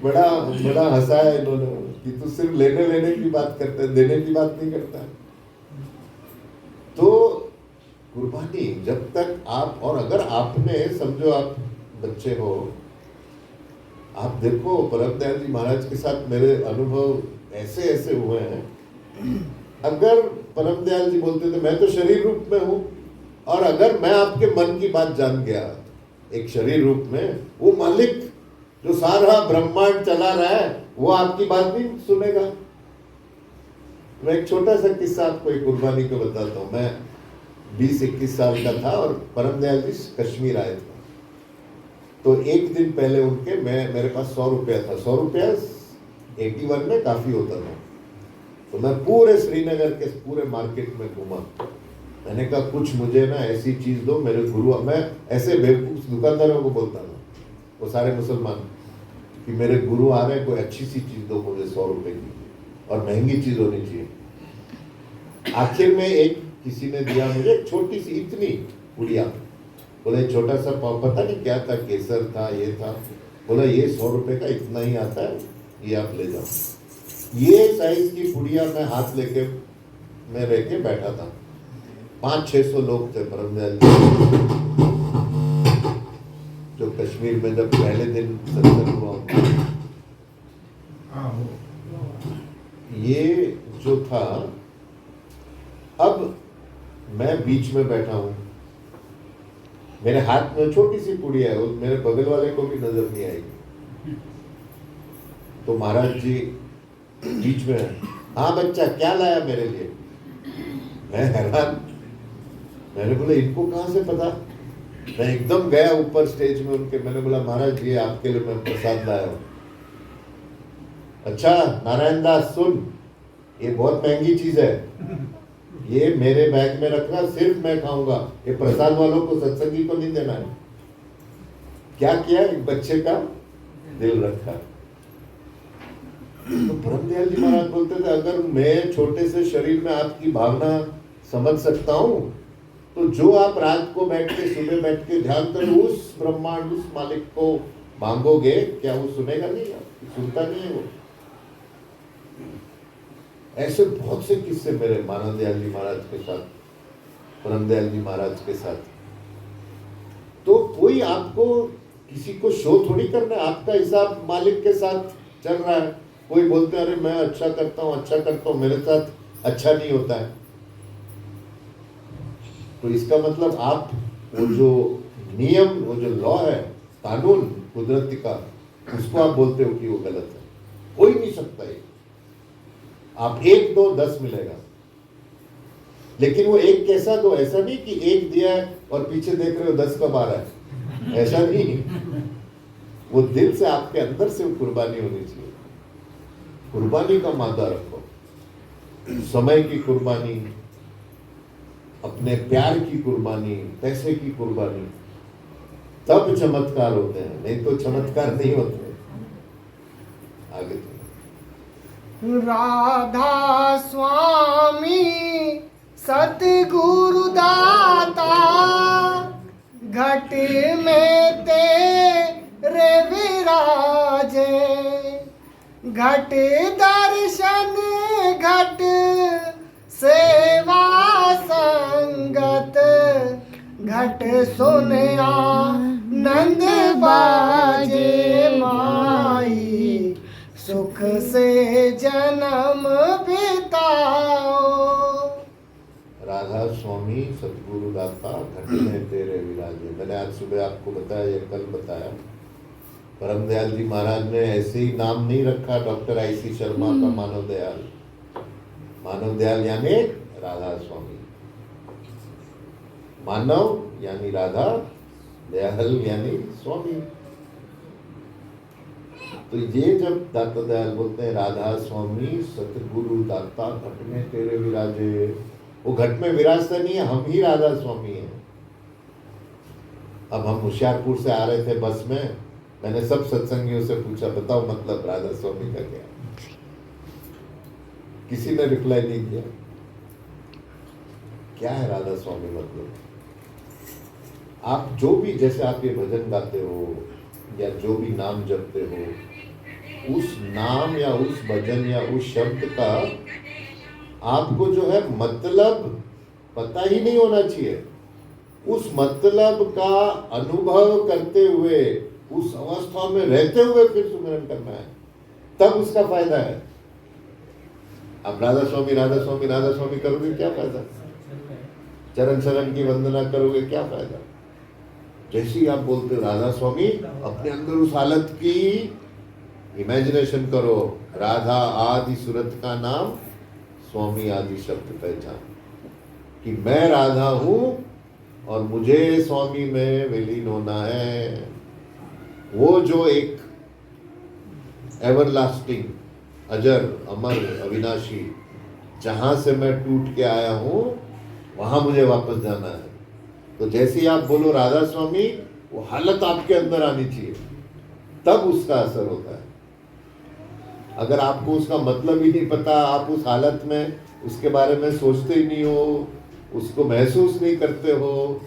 बड़ा बड़ा हंसा है इन्होंने कि तू सिर्फ लेने लेने की बात करता है, देने की बात नहीं करता। तो कुर्बानी जब तक आप, और अगर आपने समझो आप बच्चे हो, आप देखो परमदयाल जी महाराज के साथ मेरे अनुभव ऐसे ऐसे हुए हैं। अगर परमदयाल जी बोलते थे मैं तो शरीर रूप में हूं, और अगर मैं आपके मन की बात जान गया एक शरीर रूप में, वो मालिक जो सारा ब्रह्मांड चला रहा है वो आपकी बात नहीं सुनेगा। मैं एक छोटा सा किस्सा आपको एक कुर्बानी को बताता हूँ। मैं 20-21 साल का था और परमदयाल जी कश्मीर आए थे। तो एक दिन पहले उनके मेरे पास 100 रुपया था। 100 रुपया 81 में काफी होता था। तो मैं पूरे श्रीनगर के पूरे मार्केट में घूमा। मैंने कहा कुछ मुझे ना ऐसी चीज दो, मेरे गुरु, मैं ऐसे बेवकूफ दुकानदारों को बोलता था, वो सारे मुसलमान, कि मेरे गुरु आ रहे हैं, कोई अच्छी सी चीज दो मुझे 100 रुपए की, और महंगी चीज होनी चाहिए। आखिर में एक किसी ने दिया मुझे एक छोटी सी इतनी गुड़िया। बोले छोटा सा पाव, पता नहीं क्या था, केसर था, ये था। बोला ये 100 रुपए का इतना ही आता है, ये आप ले जाओ। ये साइज की पुड़िया मैं हाथ लेके मैं रह के बैठा था। 500-600 लोग थे परमदयाल जो कश्मीर में जब पहले दिन सत्संग हुआ। ये जो था, अब मैं बीच में बैठा हूं, मेरे हाथ में छोटी सी पुड़िया है, मेरे बगल वाले को भी नजर नहीं आएगी। तो महाराज जी बीच में है, हाँ बच्चा क्या लाया मेरे लिए? मैं हैरान, मैंने बोला इनको कहाँ से पता? मैं एकदम गया ऊपर स्टेज में उनके, मैंने बोला महाराज जी आपके लिए मैं प्रसाद लाया हूँ। अच्छा नारायण दास सुन, ये बहुत महंगी चीज है, ये मेरे बैग में रखना, सिर्फ मैं खाऊंगा, ये प्रसाद वालों को सत्संगी को नहीं देना है। क्या किया, एक बच्चे का दिल रखा। तो ब्रह्मदयाल जी महाराज बोलते थे अगर मैं छोटे से शरीर में आपकी भावना समझ सकता हूं, तो जो आप रात को बैठ के सुबह बैठ के ध्यान करो, उस ब्रह्मांड उस मालिक को मांगोगे, क्या वो सुनेगा नहीं? सुनता नहीं है वो। ऐसे बहुत से किस्से मेरे मानव दयाल जी महाराज के साथ, ब्रह्मदयाल जी महाराज के साथ। तो कोई आपको किसी को शो थोड़ी करना है, आपका हिसाब मालिक के साथ चल रहा है। कोई बोलते हैं अरे मैं अच्छा करता हूँ, मेरे साथ अच्छा नहीं होता है, तो इसका मतलब आप वो जो नियम, वो जो लॉ है, कानून कुदरती का, उसको आप बोलते हो कि वो गलत है। हो ही नहीं सकता ये। आप 1 2 10 मिलेगा, लेकिन वो एक कैसा दो, ऐसा नहीं कि एक दिया है और पीछे देख रहे हो 10 कब आ रहा है, ऐसा नहीं। वो दिल से आपके अंदर से वो कुर्बानी होनी चाहिए। कुर्बानी का मादा रखो, समय की कुर्बानी, अपने प्यार की कुर्बानी, पैसे की कुर्बानी, तब चमत्कार होते हैं, नहीं तो चमत्कार नहीं होते। आगे तो राधा स्वामी सतगुरु दाता, घट में तेरे विराजे, घट दर्शन घट सेवा संगत, घट सुन आनंद बाजे माई, सुख से जन्म बिताओ। राधा स्वामी सतगुरु दाता, घट में तेरे विराजे। मैंने आज सुबह आपको बताया या कल बताया, ब्रह्मदयाल जी महाराज ने ऐसे ही नाम नहीं रखा डॉक्टर IC शर्मा का मानव दयाल। मानव दयाल यानी राधा स्वामी, मानव यानी राधा, दयाल यानी स्वामी। तो ये जब दाता दयाल बोलते हैं राधा स्वामी सतगुरु दाता, घट में तेरे विराजे, वो घट में विराजता नहीं है, हम ही राधा स्वामी हैं। अब हम होशियारपुर से आ रहे थे बस में, मैंने सब सत्संगियों से पूछा बताओ मतलब राधा स्वामी का क्या? किसी ने रिप्लाई नहीं किया। क्या है राधा स्वामी मतलब? आप जो भी, जैसे आप ये भजन गाते हो या जो भी नाम जपते हो, उस नाम या उस भजन या उस शब्द का आपको जो है मतलब पता ही नहीं होना चाहिए। उस मतलब का अनुभव करते हुए, उस अवस्था में रहते हुए फिर सुमिरन करना है, तब उसका फायदा है। आप राधा स्वामी राधा स्वामी राधा स्वामी करोगे क्या फायदा? चरण शरण की वंदना करोगे क्या फायदा? जैसे ही आप बोलते हो राधा स्वामी, अपने अंदर उस हालत की इमेजिनेशन करो। राधा आदि सूरत का नाम, स्वामी आदि शब्द पहचान, कि मैं राधा हूं और मुझे स्वामी में विलीन होना है। वो जो एक एवरलास्टिंग, अजर अमर अविनाशी, जहां से मैं टूट के आया हूं, वहां मुझे वापस जाना है। तो जैसे ही आप बोलो राधा स्वामी, वो हालत आपके अंदर आनी चाहिए, तब उसका असर होता है। अगर आपको उसका मतलब ही नहीं पता, आप उस हालत में उसके बारे में सोचते ही नहीं हो, उसको महसूस नहीं करते हो,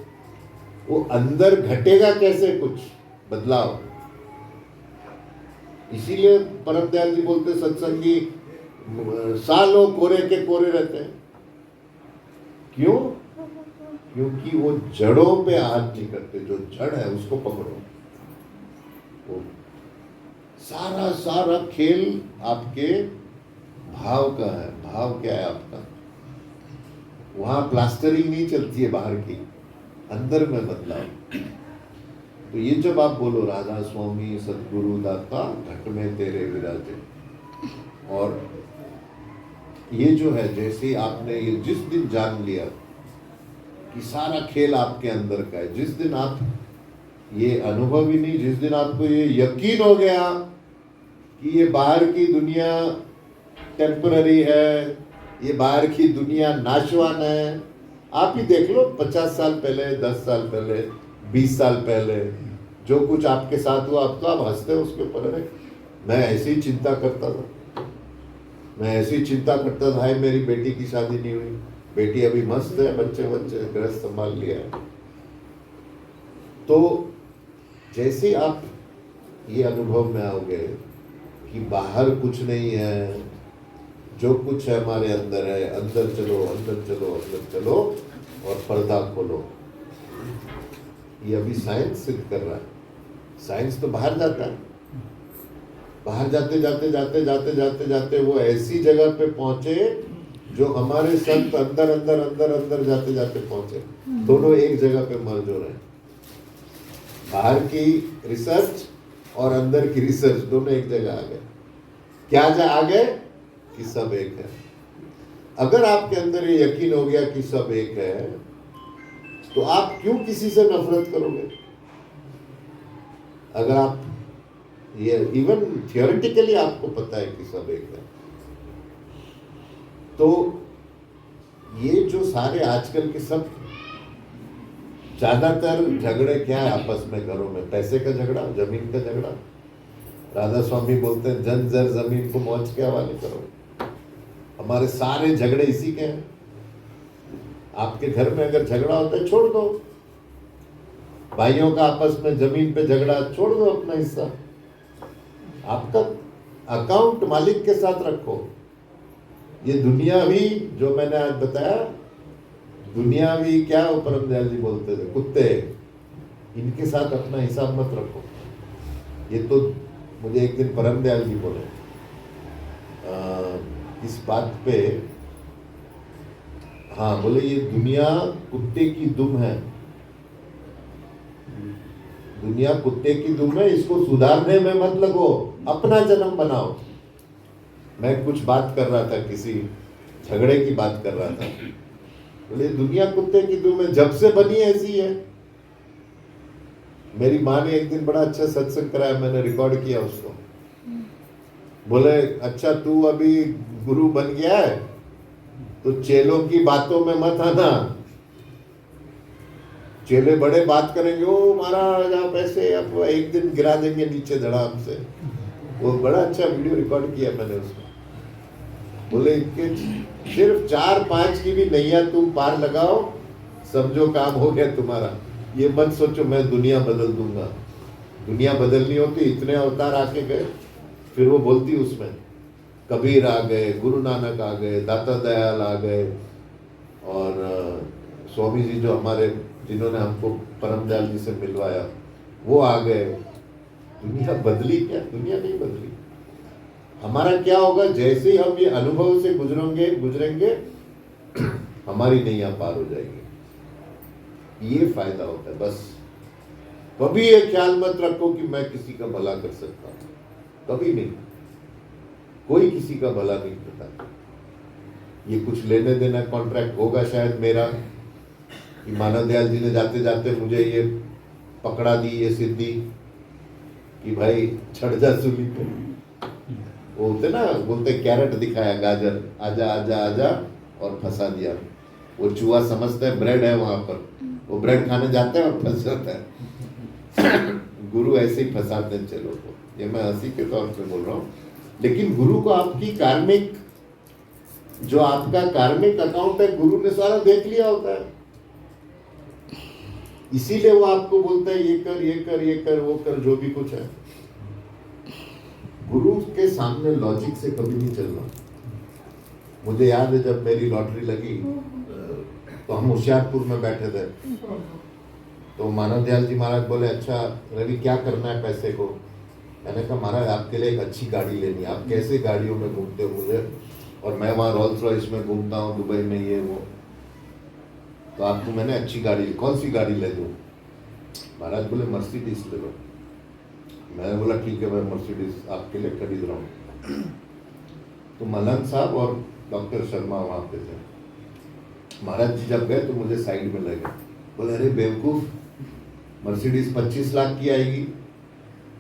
वो अंदर घटेगा कैसे कुछ बदलाव? इसीलिए परम दयाल जी बोलते सत्संगी सालों कोरे के कोरे रहते हैं। क्यों? क्योंकि वो जड़ों पे हाथ नहीं करते, जो जड़ है उसको पकड़ो। वो सारा सारा खेल आपके भाव का है। भाव क्या है आपका? वहां प्लास्टरिंग नहीं चलती है बाहर की, अंदर में बदलाव। तो ये जब आप बोलो राधा स्वामी सतगुरु दाता, घट में तेरे विराजे, और ये जो है, जैसे आपने ये जिस दिन जान लिया कि सारा खेल आपके अंदर का है, जिस दिन आप ये अनुभव ही नहीं, जिस दिन आपको ये यकीन हो गया कि ये बाहर की दुनिया टेम्पररी है, ये बाहर की दुनिया नाशवान है। आप ही देख लो 50 साल पहले, 10 साल पहले, 20 साल पहले जो कुछ आपके साथ हुआ, अब तो आप हंसते हो उसके ऊपर। अरे मैं ऐसी ही चिंता करता था, मैं ऐसी चिंता करता था, भाई मेरी बेटी की शादी नहीं हुई, बेटी अभी मस्त है, बच्चे बच्चे गृहस्थ संभाल लिया है। तो जैसे आप ये अनुभव में आओगे कि बाहर कुछ नहीं है, जो कुछ है हमारे अंदर है, अंदर चलो अंदर चलो अंदर चलो और पर्दा खोलो। ये अभी साइंस सिद्ध कर रहा है। साइंस तो बाहर जाता है, बाहर जाते जाते जाते जाते जाते जाते वो ऐसी जगह पे पहुंचे जो हमारे संत अंदर अंदर अंदर अंदर जाते जाते पहुंचे। दोनों एक जगह पे मर्ज हो रहे हैं। बाहर की रिसर्च और अंदर की रिसर्च दोनों एक जगह आ गए। क्या आ गए कि सब एक है। अगर आपके अंदर ये यकीन हो गया कि सब एक है, तो आप क्यों किसी से नफरत करोगे? अगर आप ये इवन थियोरेटिकली आपको पता है कि सब एक है, तो ये जो सारे आजकल के सब ज्यादातर झगड़े क्या है आपस में घरों में? पैसे का झगड़ा, जमीन का झगड़ा। राधा स्वामी बोलते हैं जन जर जमीन को मौज के हवाले करो। हमारे सारे झगड़े इसी के हैं। आपके घर में अगर झगड़ा होता है छोड़ दो, भाइयों का आपस में जमीन पे झगड़ा, छोड़ दो अपना हिस्सा। आपका अकाउंट मालिक के साथ रखो। ये दुनियावी जो मैंने आज बताया, दुनियावी क्या वो परम दयाल जी बोलते थे, कुत्ते, इनके साथ अपना हिसाब मत रखो। ये तो मुझे एक दिन परम दयाल जी बोले इस बात पे, हाँ बोले ये दुनिया कुत्ते की दुम है, दुनिया कुत्ते की दुम है, इसको सुधारने में मत लगो, अपना जन्म बनाओ। मैं कुछ बात कर रहा था, किसी झगड़े की बात कर रहा था, बोले दुनिया कुत्ते की दुम है, जब से बनी ऐसी है। मेरी माँ ने एक दिन बड़ा अच्छा सत्संग कराया, मैंने रिकॉर्ड किया उसको। बोले अच्छा तू अभी गुरु बन गया है तो चेलों की बातों में मत आना। चेले बड़े बात करेंगे, ओ महाराज आप ऐसे, अब एक दिन गिरा देंगे नीचे धड़ाम से। वो बड़ा अच्छा वीडियो रिकॉर्ड किया मैंने उसमें। बोले कि सिर्फ 4-5 की भी नैया तुम पार लगाओ, समझो काम हो गया तुम्हारा। ये मत सोचो मैं दुनिया बदल दूंगा। दुनिया बदलनी होती इतने अवतार आके गए। फिर वो बोलती उसमें कबीर आ गए, गुरु नानक आ गए, दाता दयाल आ गए, और स्वामी जी जो हमारे, जिन्होंने हमको परम दयाल जी से मिलवाया, वो आ गए। दुनिया बदली क्या? दुनिया नहीं बदली। हमारा क्या होगा, जैसे ही हम ये अनुभव से गुजरेंगे हमारी नैया पार हो जाएगी। ये फायदा होता है। बस कभी ये ख्याल मत रखो कि मैं किसी का भला कर सकता हूं, कभी नहीं। कोई किसी का भला नहीं करता। ये कुछ लेने देना कॉन्ट्रैक्ट होगा शायद मेरा, कि मानव दयाल जी ने जाते जाते मुझे ये पकड़ा दी ये सिद्धि कि भाई चढ़ जा सूली पे। वो होते ना, बोलते कैरेट दिखाया, गाजर, आजा आजा आजा, और फंसा दिया। वो चूहा समझता है ब्रेड है वहां पर, वो ब्रेड खाने जाता है और फंस जाता है। गुरु ऐसे ही फंसाते हैं चलो को। ये मैं हंसी के तौर पे बोल रहा हूँ, लेकिन गुरु को आपकी कार्मिक, जो आपका कार्मिक अकाउंट है, गुरु ने सारा देख लिया होता है। इसीलिए वो आपको बोलता है ये कर ये कर ये कर वो कर, जो भी कुछ है। गुरु के सामने लॉजिक से कभी नहीं चलना। मुझे याद है जब मेरी लॉटरी लगी तो हम होशियारपुर में बैठे थे, तो मानव दयाल जी महाराज बोले अच्छा रवि क्या करना है पैसे को? मैंने कहा महाराज आपके लिए एक अच्छी गाड़ी लेनी है। आप कैसे गाड़ियों में घूमते हो मुझे, और मैं वहाँ रोल्स रॉयस में घूमता हूँ, दुबई में ये वो, तो आपको मैंने अच्छी गाड़ी, कौन सी गाड़ी ले दूँ? महाराज बोले मर्सिडीज ले लो। मैंने बोला ठीक है मैं मर्सिडीज आपके लिए खरीद रहा हूँ। तो मलंग साहब और डॉक्टर शर्मा वहाँ पे थे। महाराज जी जब गए तो मुझे साइड में लगे, बोले अरे बेवकूफ़, मर्सिडीज 25 लाख की आएगी,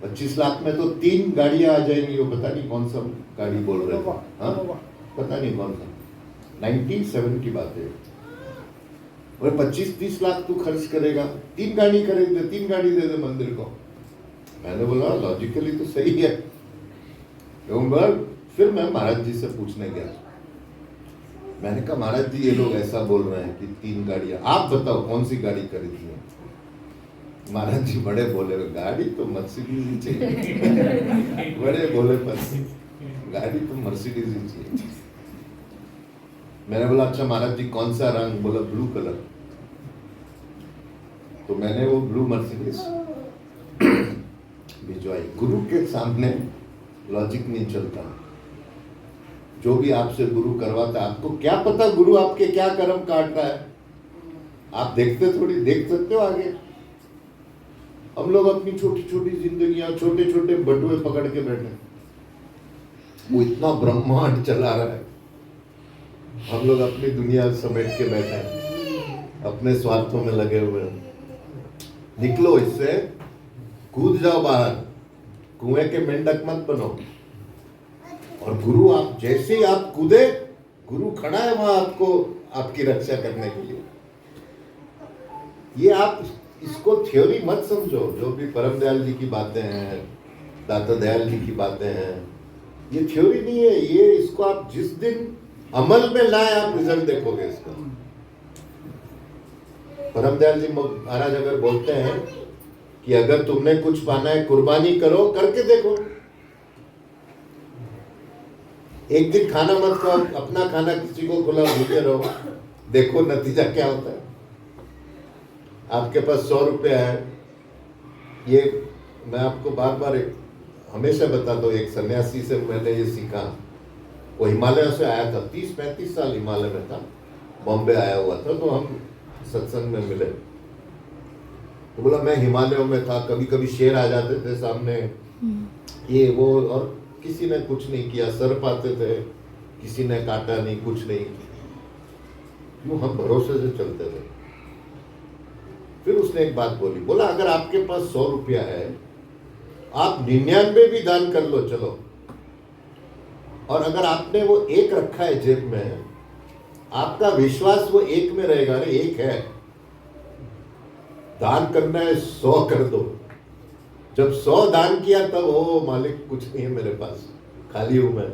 25 लाख में तो 3 गाड़ियां आ जाएंगी, वो पता नहीं कौन सा गाड़ी बोल रहे थे, हाँ पता नहीं कौन सा, 97 की बात है। और 25-30 लाख तू खर्च करेगा, 3 गाड़ी खरीद दे, 3 गाड़ी दे दे मंदिर को। मैंने बोला लॉजिकली तो सही है। फिर मैं महाराज जी से पूछने गया, मैंने कहा महाराज जी ये लोग ऐसा बोल रहे हैं कि 3 गाड़ियां, आप बताओ कौन सी गाड़ी खरीदनी है। महाराज जी बड़े बोले, गाड़ी तो मर्सिडीज ही चाहिए। बड़े बोले पर गाड़ी तो मर्सिडीज ही चाहिए। मैंने बोला अच्छा महाराज जी कौन सा रंग, बोला ब्लू कलर। तो मैंने वो ब्लू मर्सिडीज भिजवाई। गुरु के सामने लॉजिक नहीं चलता। जो भी आपसे गुरु करवाता, आपको क्या पता गुरु आपके क्या कर्म काट रहा है, आप देखते थोड़ी, देख सकते हो आगे। हम लोग अपनी छोटी छोटी जिंदगियां, छोटे छोटे बटुए पकड़ के बैठे, वो इतना ब्रह्मांड चला रहा है, हम लोग अपनी दुनिया समेट के बैठे हैं, अपने स्वार्थों में लगे हुए हैं। निकलो इससे, कूद जाओ बाहर, कुएं के मेंढक मत बनो। और गुरु, आप जैसे ही आप कूदे, गुरु खड़ा है वहां आपको, आपकी रक्षा करने के लिए। ये आप इसको थ्योरी मत समझो। जो भी परम दयाल जी की बातें हैं, दाता दयाल जी की बातें हैं, ये थ्योरी नहीं है। ये इसको आप जिस दिन अमल में लाए, आप रिजल्ट देखोगे इसका। परम दयाल जी महाराज अगर बोलते हैं कि अगर तुमने कुछ पाना है कुर्बानी करो, करके देखो। एक दिन खाना मत खाओ, अपना खाना किसी को खुला भूखे रहो, देखो नतीजा क्या होता है। आपके पास 100 रुपया है, ये मैं आपको बार बार हमेशा बताता हूँ, एक सन्यासी से मैंने ये सीखा। वो हिमालय से आया था, 30-35 साल हिमालय में था, बॉम्बे आया हुआ था। तो हम सत्संग में मिले, तो बोला मैं हिमालयों में था, कभी कभी शेर आ जाते थे सामने, ये वो, और किसी ने कुछ नहीं किया, सर पाते थे, किसी ने काटा नहीं, कुछ नहीं, यूं हम भरोसे से चलते थे। फिर उसने एक बात बोली, बोला अगर आपके पास 100 रुपया है, आप 99 भी दान कर लो, चलो। और अगर आपने वो एक रखा है जेब में, आपका विश्वास वो एक में रहेगा, अरे एक है, दान करना है 100 कर दो। जब 100 दान किया तब ओ मालिक कुछ नहीं है मेरे पास, खाली हूं मैं,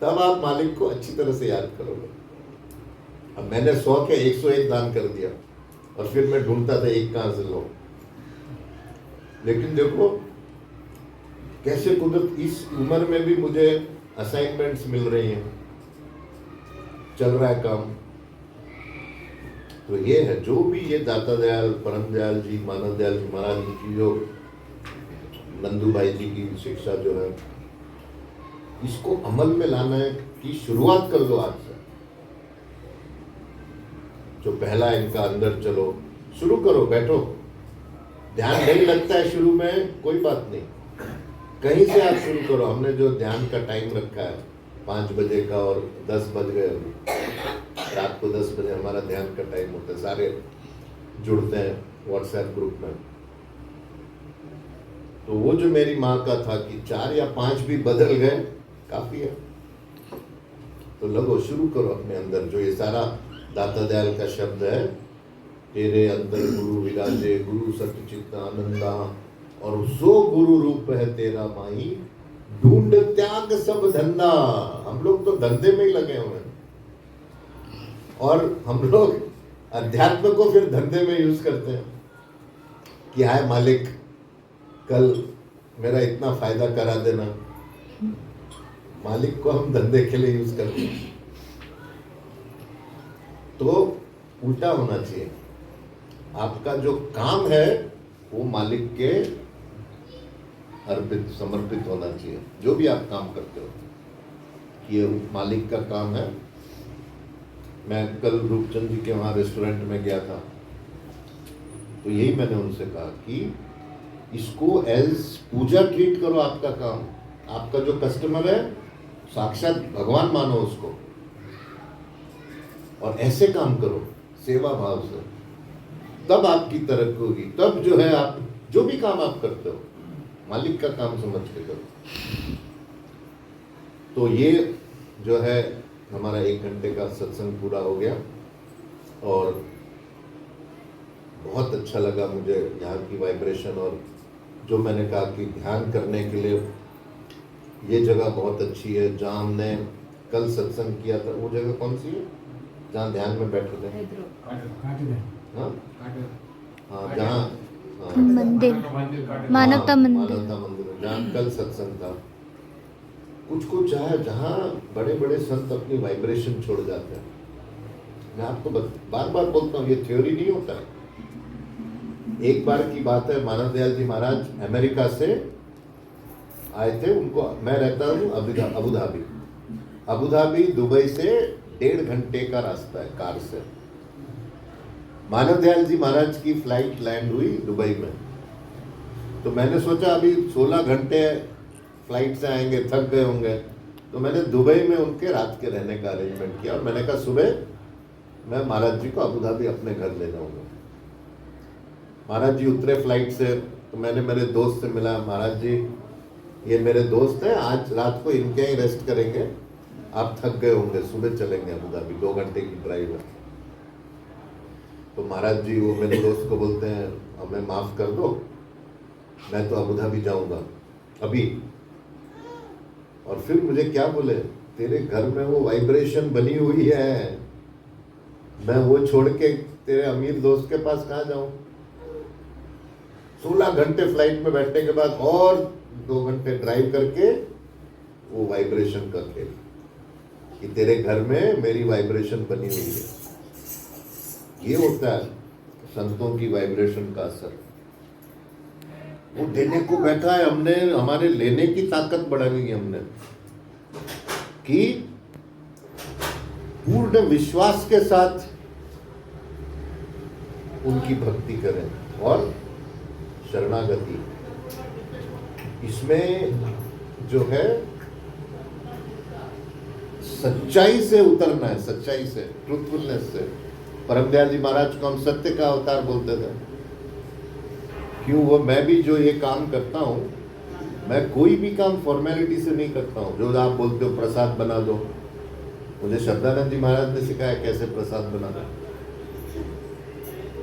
तब आप मालिक को अच्छी तरह से याद करोगे। अब मैंने 100 के 101 दान कर दिया, और फिर मैं ढूंढता था एक कहां से लो। लेकिन देखो कैसे कुदरत, इस उम्र में भी मुझे असाइनमेंट्स मिल रही हैं, चल रहा है काम। तो ये है, जो भी ये दाता दयाल, परम दयाल जी, मानव दयाल जी महाराज जी की जो नंदू भाई जी की शिक्षा जो है, इसको अमल में लाना है कि शुरुआत कर दो आज से। जो पहला इनका अंदर, चलो शुरू करो, बैठो, ध्यान नहीं लगता है शुरू में, कोई बात नहीं, कहीं से आप शुरू करो। हमने जो ध्यान का टाइम रखा है 5 बजे का, और 10 बज गए अभी, रात को 10 बजे हमारा ध्यान का टाइम होता है, सारे जुड़ते हैं व्हाट्सएप ग्रुप में। तो वो जो मेरी माँ का था कि 4 या 5 भी बदल गए, काफी है। तो लगो, शुरू करो अपने अंदर। जो ये सारा दाता दयाल का शब्द है, तेरे अंदर गुरु विराजे, गुरु सच्चित आनंदा, और सो गुरु रूप है तेरा माही, ढूंढ त्याग सब धंधा। हम लोग तो धंधे में ही लगे हुए हैं, और हम लोग अध्यात्म को फिर धंधे में यूज करते हैं कि हाय मालिक कल मेरा इतना फायदा करा देना। मालिक को हम धंधे के लिए यूज करते हैं। तो उल्टा होना चाहिए, आपका जो काम है वो मालिक के अर्पित, समर्पित होना चाहिए। जो भी आप काम करते हो, ये मालिक का काम है। मैं कल रूपचंद जी के वहाँ रेस्टोरेंट में गया था, तो यही मैंने उनसे कहा कि इसको एज पूजा ट्रीट करो। आपका काम, आपका जो कस्टमर है, साक्षात भगवान मानो उसको, और ऐसे काम करो सेवा भाव से, तब आपकी तरक्की होगी। तब जो है, आप जो भी काम आप करते हो, मालिक का काम समझ के करो। तो ये जो है हमारा 1 घंटे का सत्संग पूरा हो गया और बहुत अच्छा लगा मुझे यहाँ की वाइब्रेशन। और जो मैंने कहा कि ध्यान करने के लिए ये जगह बहुत अच्छी है। जहाँ हमने कल सत्संग किया था, वो जगह कौन सी है जहाँ ध्यान में बैठे थे? हाँ हाँ, जहाँ मंदिर, मानवता मंदिर, मानवता मंदिर, जहाँ कल सत्संग था। कुछ है जहाँ बड़े बड़े संत अपनी वाइब्रेशन छोड़ जाते हैं। मैं आपको बार बार बोलता हूँ, ये थ्योरी नहीं होता है। एक बार की बात है, मानव दयाल जी महाराज अमेरिका से आए थे। उनको, मैं रहता हूँ अबू धाबी दुबई से 1.5 घंटे का रास्ता है कार से। मानव दयाल जी महाराज की फ्लाइट लैंड हुई दुबई में। तो मैंने सोचा अभी 16 घंटे फ्लाइट से आएंगे, थक गए होंगे। तो मैंने दुबई में उनके रात के रहने का अरेंजमेंट किया और मैंने कहा सुबह मैं महाराज जी को अबू धाबी अपने घर ले जाऊंगा। महाराज जी उतरे फ्लाइट से, तो मैंने मेरे दोस्त से मिला। महाराज जी, ये मेरे दोस्त हैं, आज रात को इनके ही रेस्ट करेंगे, आप थक गए होंगे, सुबह चलेंगे अबू धाबी, 2 घंटे की ड्राइव है। तो महाराज जी वो मेरे दोस्त को बोलते हैं, हमें माफ़ कर दो, मैं तो अबू धाबी जाऊँगा अभी। और फिर मुझे क्या बोले, तेरे घर में वो वाइब्रेशन बनी हुई है, मैं वो छोड़ के तेरे अमीर दोस्त के पास कहाँ जाऊँ। 16 घंटे फ्लाइट में बैठने के बाद और 2 घंटे ड्राइव करके वो वाइब्रेशन का खेल, कि तेरे घर में मेरी वाइब्रेशन बनी हुई है। ये होता है संतों की वाइब्रेशन का असर। वो देने को बैठा है, हमने हमारे लेने की ताकत बढ़ानी है हमने, कि पूर्ण विश्वास के साथ उनकी भक्ति करें और शरणागति। इसमें जो है सच्चाई से उतरना है, सच्चाई से, ट्रूथफुलनेस से। परम दयाल जी महाराज को हम सत्य का अवतार बोलते थे। क्यों? वो मैं भी जो ये काम करता हूँ, मैं कोई भी काम फॉर्मेलिटी से नहीं करता हूँ। जो आप बोलते हो प्रसाद बना दो, मुझे शब्दानंद जी महाराज ने सिखाया कैसे प्रसाद बनाना।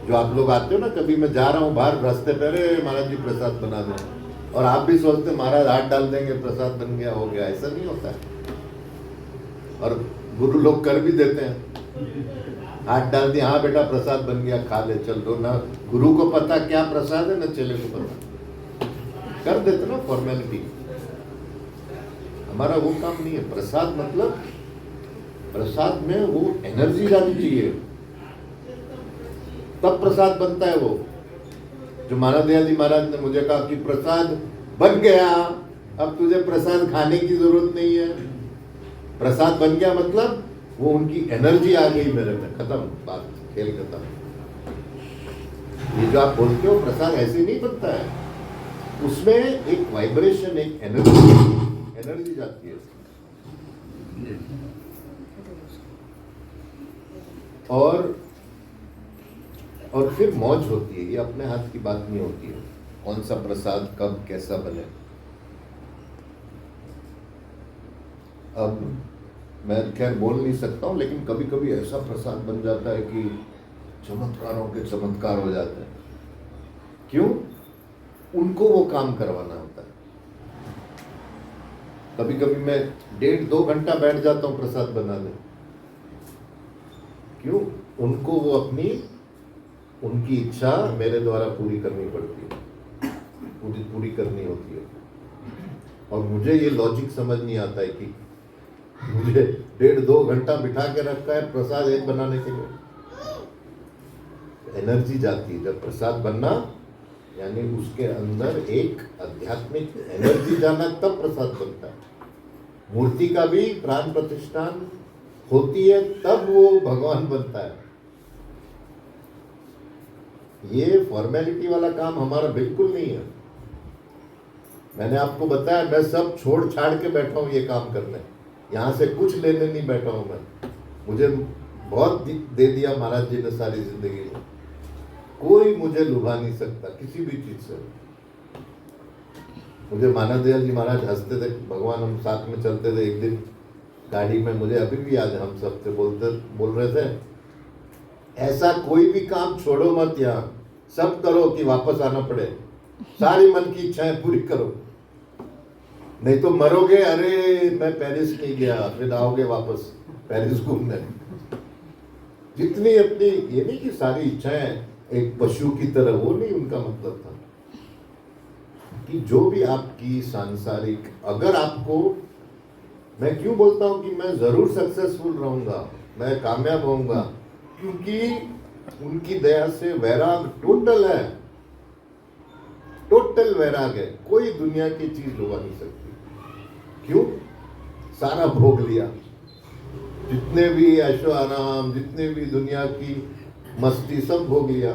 जो आप लोग आते हो ना, कभी मैं जा रहा हूँ बाहर, रास्ते पे अरे महाराज जी प्रसाद बना दो, और आप भी सोचते महाराज हाथ डाल देंगे प्रसाद बन गया, हो गया। ऐसा नहीं होता है। और गुरु लोग कर भी देते हैं, हाथ डाल दिया, हाँ बेटा प्रसाद बन गया, खा ले, चल दो। ना गुरु को पता क्या प्रसाद है, ना चेले को पता, कर देते ना फॉर्मेलिटी। हमारा वो काम नहीं है। प्रसाद मतलब, प्रसाद में वो एनर्जी जानी चाहिए, तब प्रसाद बनता है। वो जो मानव दयाल जी महाराज ने मुझे कहा कि प्रसाद बन गया, अब तुझे प्रसाद खाने की जरूरत नहीं है। प्रसाद बन गया मतलब वो उनकी एनर्जी आ गई मेरे में, खत्म बात, खेल खत्म। ये जो आप बोलते हो प्रसाद ऐसे नहीं बनता है, उसमें एक वाइब्रेशन, एक एनर्जी जाती है। और फिर मौज होती है। ये अपने हाथ की बात नहीं होती है, कौन सा प्रसाद कब कैसा बने। अब मैं खैर बोल नहीं सकता हूँ, लेकिन कभी कभी ऐसा प्रसाद बन जाता है कि चमत्कारों के चमत्कार हो जाते हैं। क्यों? उनको वो काम करवाना होता है। कभी कभी मैं 1.5-2 घंटा बैठ जाता हूँ प्रसाद बनाने। क्यों? उनको वो अपनी, उनकी इच्छा मेरे द्वारा पूरी करनी पड़ती है, पूरी करनी होती है। और मुझे ये लॉजिक समझ नहीं आता है कि मुझे 1.5-2 घंटा बिठा के रखा है प्रसाद एक बनाने के लिए। एनर्जी जाती है जब प्रसाद बनना, यानी उसके अंदर एक आध्यात्मिक एनर्जी जाना, तब प्रसाद बनता है। मूर्ति का भी प्राण प्रतिष्ठान होती है, तब वो भगवान बनता है। ये फॉर्मेलिटी वाला काम हमारा बिल्कुल नहीं है। मैंने आपको बताया, मैं सब छोड़ छाड़ के बैठा हूँ ये काम करने, यहाँ से कुछ लेने नहीं बैठा हूँ मैं। मुझे बहुत दे दिया महाराज जी ने सारी जिंदगी में, कोई मुझे लुभा नहीं सकता किसी भी चीज से। मुझे मानव दयाल जी महाराज हंसते थे, भगवान हम साथ में चलते थे, एक दिन गाड़ी में, मुझे अभी भी याद है, हम सबसे बोल रहे थे, ऐसा कोई भी काम छोड़ो मत, यहाँ सब करो कि वापस आना पड़े, सारी मन की इच्छाएं पूरी करो, नहीं तो मरोगे। अरे मैं पेरिस नहीं गया, फिर आओगे वापस पेरिस घूमने। जितनी अपनी, ये नहीं कि सारी इच्छाएं एक पशु की तरह, वो नहीं उनका मतलब था, कि जो भी आपकी सांसारिक, अगर आपको, मैं क्यों बोलता हूं कि मैं जरूर सक्सेसफुल रहूंगा, मैं कामयाब होऊंगा, क्योंकि उनकी दया से वैराग टोटल है, टोटल वैराग है, कोई दुनिया की चीज डुबा नहीं सकती। क्यों? सारा भोग लिया, जितने भी ऐशो आराम, जितने भी दुनिया की मस्ती, सब भोग लिया।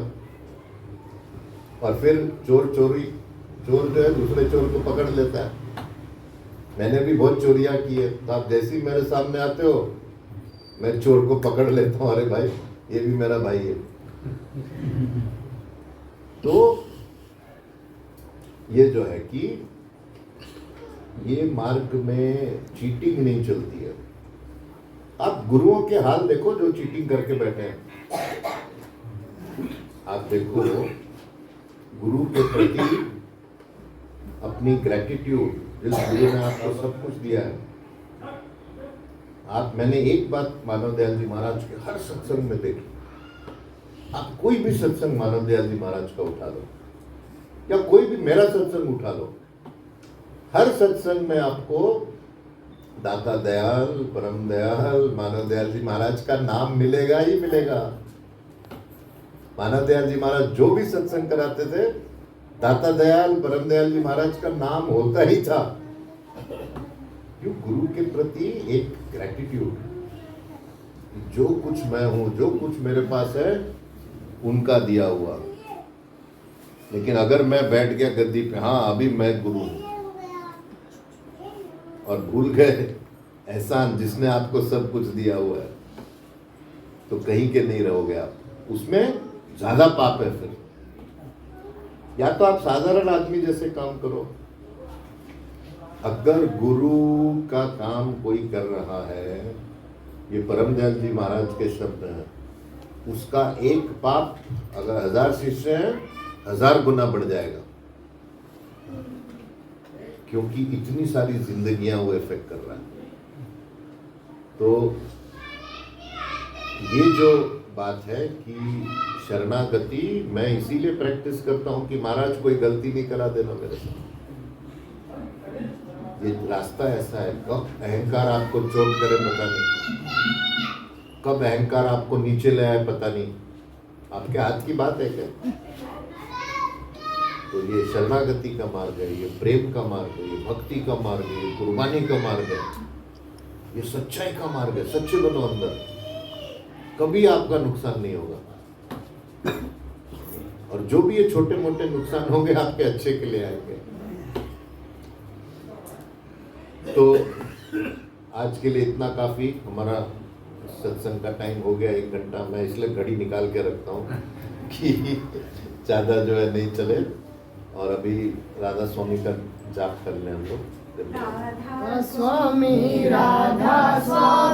और फिर चोर जो है दूसरे चोर को पकड़ लेता है। मैंने भी बहुत चोरियां की है, तो आप जैसे ही मेरे सामने आते हो, मैं चोर को पकड़ लेता हूँ, अरे भाई ये भी मेरा भाई है। तो ये जो है कि ये मार्ग में चीटिंग नहीं चलती है। आप गुरुओं के हाल देखो जो चीटिंग करके बैठे हैं। आप देखो गुरु के प्रति अपनी ग्रेटिट्यूड, जिस गुरु ने आपको सब कुछ दिया है। मैंने एक बात मानव दयाल जी महाराज के हर सत्संग में देखी, आप कोई भी सत्संग मानव दयाल जी महाराज का उठा लो, या कोई भी मेरा सत्संग उठा लो, हर सत्संग में आपको दाता दयाल, परम दयाल, मानव दयाल जी महाराज का नाम मिलेगा ही मिलेगा। मानव दयाल जी महाराज जो भी सत्संग कराते थे, दाता दयाल, परम दयाल जी महाराज का नाम होता ही था। क्यों? गुरु के प्रति एक ग्रेटिट्यूड, जो कुछ मैं हूं, जो कुछ मेरे पास है, उनका दिया हुआ। लेकिन अगर मैं बैठ गया गद्दी पे, हाँ अभी मैं गुरु हूं, और भूल गए एहसान जिसने आपको सब कुछ दिया हुआ है, तो कहीं के नहीं रहोगे आप, उसमें ज्यादा पाप है। फिर या तो आप साधारण आदमी जैसे काम करो। अगर गुरु का काम कोई कर रहा है, ये परम दयाल जी महाराज के शब्द हैं, उसका एक पाप अगर 1000 शिष्य हैं, 1000 गुना बढ़ जाएगा, क्योंकि इतनी सारी जिंदगियां वो इफेक्ट कर रहा है। तो ये जो बात है कि शरणागति, मैं इसीलिए प्रैक्टिस करता हूं कि महाराज कोई गलती नहीं करा देना मेरे साथ। ये रास्ता ऐसा है, कब अहंकार आपको चोट करे पता नहीं, कब अहंकार आपको नीचे ले आए पता नहीं, आपके हाथ की बात है क्या? तो ये शरणागति का मार्ग है, ये प्रेम का मार्ग है, ये भक्ति का मार्ग है, ये कुर्बानी का मार्ग है, ये सच्चाई का मार्ग है। सच्चे बनो अंदर, कभी आपका नुकसान नहीं होगा। और जो भी ये छोटे मोटे नुकसान होंगे, आपके अच्छे के लिए आएंगे। तो आज के लिए इतना काफी, हमारा सत्संग का टाइम हो गया 1 घंटा। मैं इसलिए घड़ी निकाल के रखता हूँ कि ज़्यादा जो है नहीं चले। और अभी राधा स्वामी का जाप कर लें हम लोग। स्वामी राधा स्वामी।